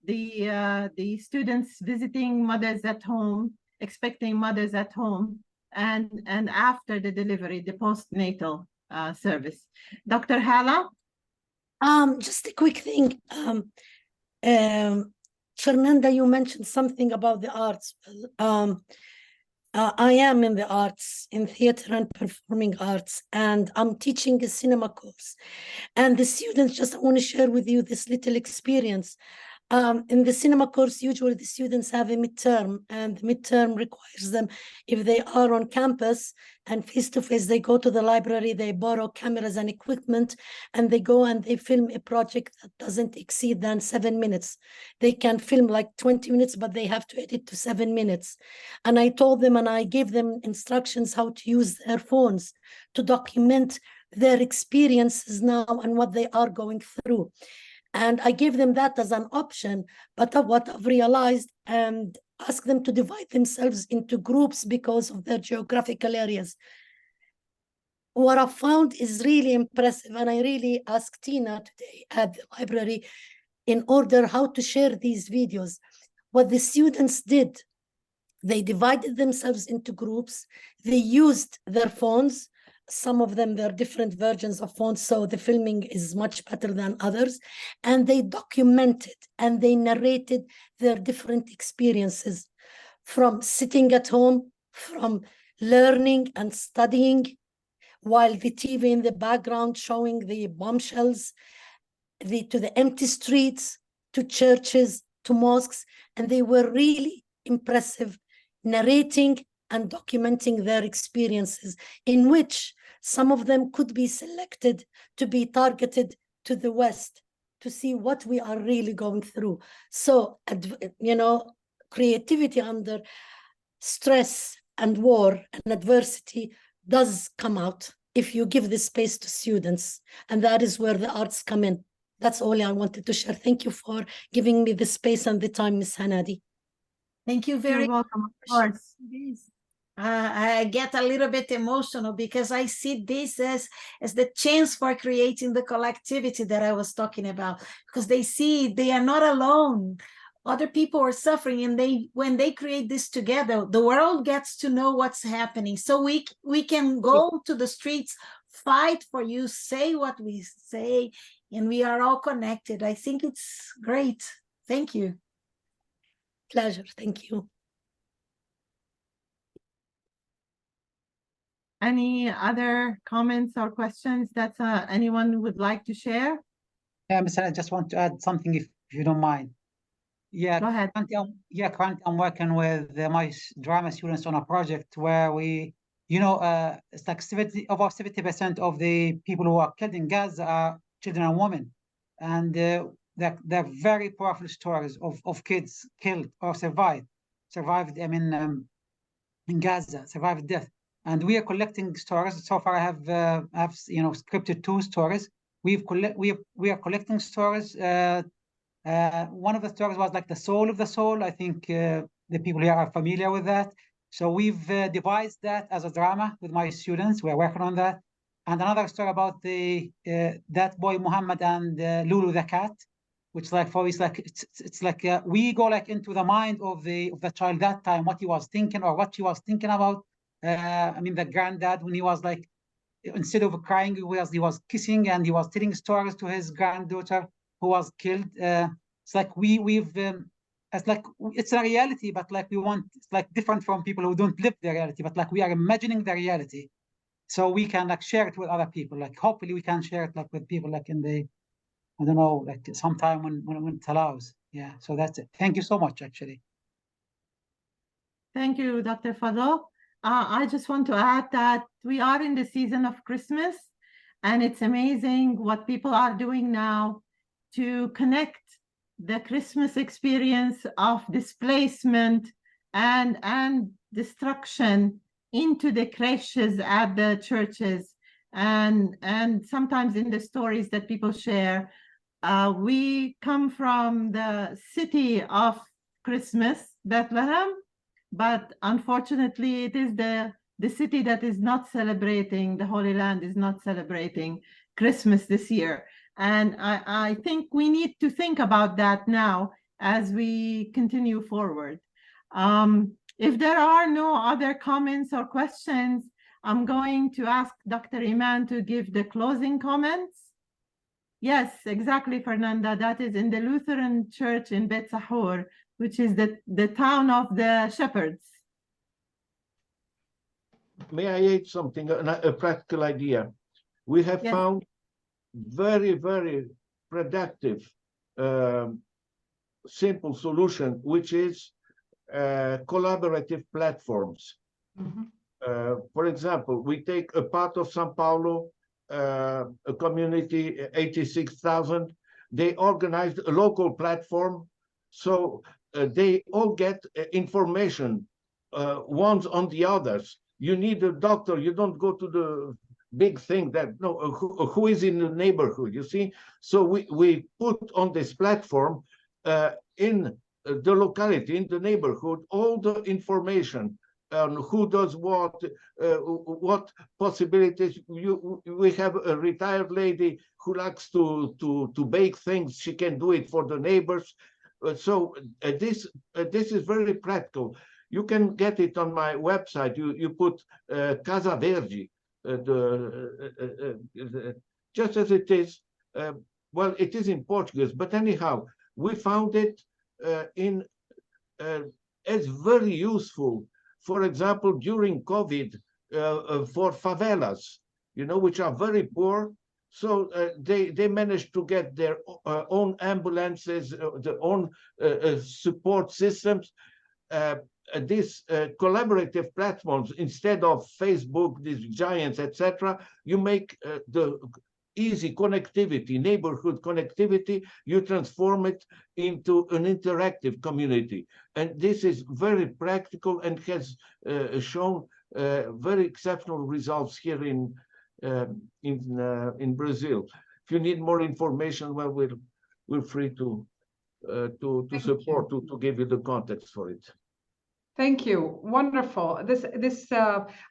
the students visiting mothers at home, expecting mothers at home, and after the delivery, the postnatal service. Dr. Hala? Just a quick thing. Fernanda, you mentioned something about the arts. I am in the arts, in theater and performing arts, and I'm teaching a cinema course. And the students, just want to share with you this little experience. In the cinema course, usually the students have a midterm, and the midterm requires them, if they are on campus and face-to-face, they go to the library, they borrow cameras and equipment, and they go and they film a project that doesn't exceed than 7 minutes. They can film like 20 minutes, but they have to edit to 7 minutes. And I told them, and I gave them instructions how to use their phones to document their experiences now and what they are going through. And I gave them that as an option, but what I've realized, and ask them to divide themselves into groups because of their geographical areas. What I found is really impressive, and I really asked Tina today at the library in order how to share these videos. What the students did, they divided themselves into groups, they used their phones. Some of them, they're different versions of phones, so the filming is much better than others. And they documented and they narrated their different experiences, from sitting at home, from learning and studying, while the TV in the background showing the bombshells, to the empty streets, to churches, to mosques. And they were really impressive, narrating and documenting their experiences, in which some of them could be selected to be targeted to the West to see what we are really going through. So, you know, creativity under stress and war and adversity does come out if you give the space to students, and that is where the arts come in. That's all I wanted to share. Thank you for giving me the space and the time, Ms. Hanadi. Thank you very You're welcome, of course. I get a little bit emotional because I see this as the chance for creating the collectivity that I was talking about, because they see they are not alone. Other people are suffering, and when they create this together, the world gets to know what's happening. So we can go to the streets, fight for you, say what we say, and we are all connected. I think it's great. Thank you. Pleasure. Thank you. Any other comments or questions that anyone would like to share? Yeah, Ms. I just want to add something, if you don't mind. Yeah, go ahead. Currently I'm working with my drama students on a project where we, you know, it's like over 70% of the people who are killed in Gaza are children and women. And they're very powerful stories of kids killed or survived, I mean, in Gaza, survived death. And we are collecting stories. So far, I have you know, scripted 2 stories. We are collecting stories One of the stories was like the soul of the soul. I think the people here are familiar with that. So we've devised that as a drama with my students. We're working on that. And another story about the that boy Muhammad and Lulu the cat, which like for it's like it's like we go like into the mind of the child that time, what he was thinking or what she was thinking about. I mean, the granddad, when he was like, instead of crying, he was kissing and he was telling stories to his granddaughter who was killed. It's like it's like it's a reality, but like we want, it's like different from people who don't live the reality, but like we are imagining the reality, so we can like share it with other people. Like hopefully we can share it like with people like in the, I don't know, like sometime when it allows. Yeah. So that's it. Thank you so much, actually. Thank you, Dr. Fadl. I just want to add that we are in the season of Christmas, and it's amazing what people are doing now to connect the Christmas experience of displacement and destruction into the creches at the churches. And sometimes in the stories that people share, we come from the city of Christmas, Bethlehem, but unfortunately it is the city that is not celebrating, the Holy Land is not celebrating Christmas this year. And I think we need to think about that now as we continue forward. If there are no other comments or questions, I'm going to ask Dr. Iman to give the closing comments. Yes, exactly, Fernanda. That is in the Lutheran Church in Bet Sahur, which is the town of the shepherds. May I add something, a practical idea? We have found very, very productive, simple solution, which is collaborative platforms. For example, we take a part of Sao Paulo, a community, 86,000. They organized a local platform, so they all get information, ones on the others. You need a doctor, you don't go to the big thing that, no, who is in the neighborhood, you see? So we put on this platform in the locality, in the neighborhood, all the information on who does what possibilities. We have a retired lady who likes to bake things. She can do it for the neighbors. So this is very practical. You can get it on my website. You put Casa Verde, just as it is. Well, it is in Portuguese, but anyhow, we found it as very useful. For example, during COVID, for favelas, you know, which are very poor. So they managed to get their own ambulances, their own support systems. These collaborative platforms, instead of Facebook, these giants, etc., you make the easy connectivity, neighborhood connectivity, you transform it into an interactive community. And this is very practical and has shown very exceptional results here in Brazil. If you need more information, well, we're free to support, to give you the context for it. Thank you. Wonderful.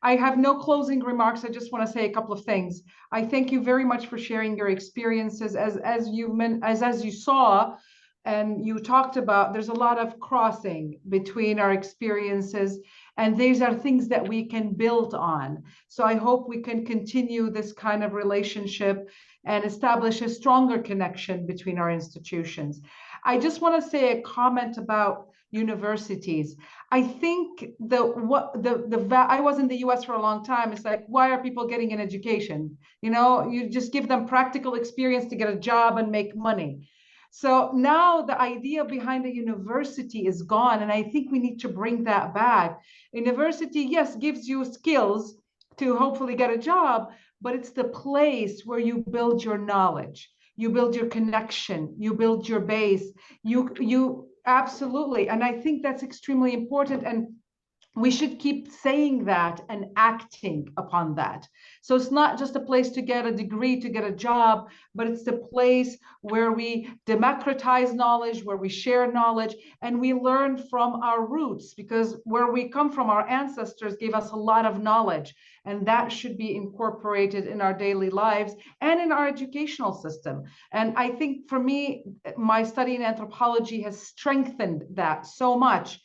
I have no closing remarks. I just want to say a couple of things. I thank you very much for sharing your experiences. As you saw and you talked about, there's a lot of crossing between our experiences, and these are things that we can build on. So I hope we can continue this kind of relationship and establish a stronger connection between our institutions. I just want to say a comment about universities. I think I was in the US for a long time. It's like, why are people getting an education? You know, you just give them practical experience to get a job and make money. So now the idea behind a university is gone, and I think we need to bring that back. University, yes, gives you skills to hopefully get a job, but it's the place where you build your knowledge, you build your connection, you build your base, you absolutely. And I think that's extremely important. And we should keep saying that and acting upon that. So it's not just a place to get a degree, to get a job, but it's the place where we democratize knowledge, where we share knowledge, and we learn from our roots, because where we come from, our ancestors gave us a lot of knowledge, and that should be incorporated in our daily lives and in our educational system. And I think for me, my study in anthropology has strengthened that so much,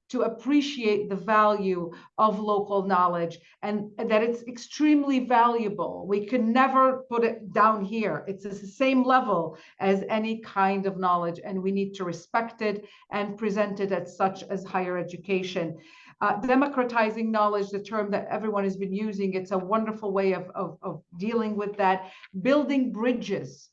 to appreciate the value of local knowledge, and that it's extremely valuable. We could never put it down here. It's the same level as any kind of knowledge, and we need to respect it and present it as such as higher education. Democratizing knowledge, the term that everyone has been using, it's a wonderful way of dealing with that. Building bridges,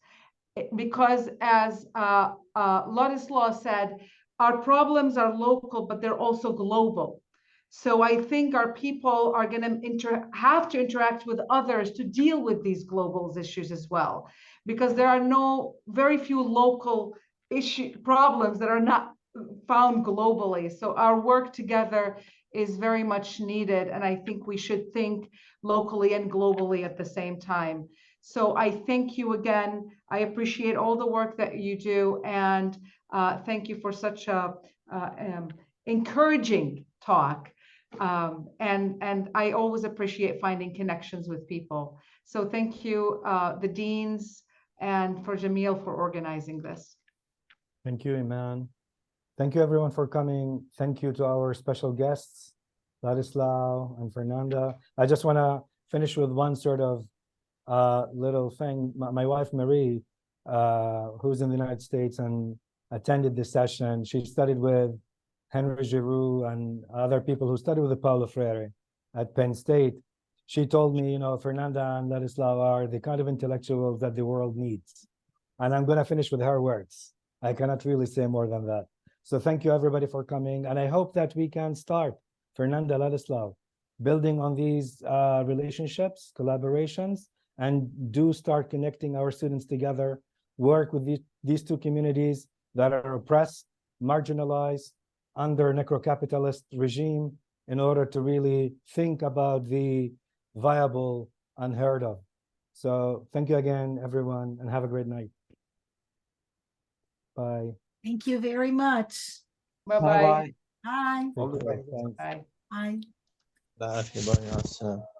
because as Ladislau said, our problems are local, but they're also global. So I think our people are going to have to interact with others to deal with these global issues as well, because there are very few local problems that are not found globally. So our work together is very much needed, and I think we should think locally and globally at the same time. So I thank you again. I appreciate all the work that you do, and thank you for such a encouraging talk. And I always appreciate finding connections with people. So thank you, the deans, and for Jamil for organizing this. Thank you, Iman. Thank you, everyone, for coming. Thank you to our special guests, Ladislau and Fernanda. I just want to finish with one sort of little thing. My wife, Marie, who's in the United States and attended this session, she studied with Henry Giroux and other people who studied with Paulo Freire at Penn State. She told me, Fernanda and Ladislau are the kind of intellectuals that the world needs. And I'm going to finish with her words. I cannot really say more than that. So thank you, everybody, for coming. And I hope that we can start, Fernanda, Ladislau, building on these relationships, collaborations, and do start connecting our students together, work with these two communities that are oppressed, marginalized, under necro-capitalist regime, in order to really think about the viable unheard of. So thank you again, everyone, and have a great night. Bye. Thank you very much. Bye-bye. Bye. Bye. Bye. لا أخي باي مع السلامة.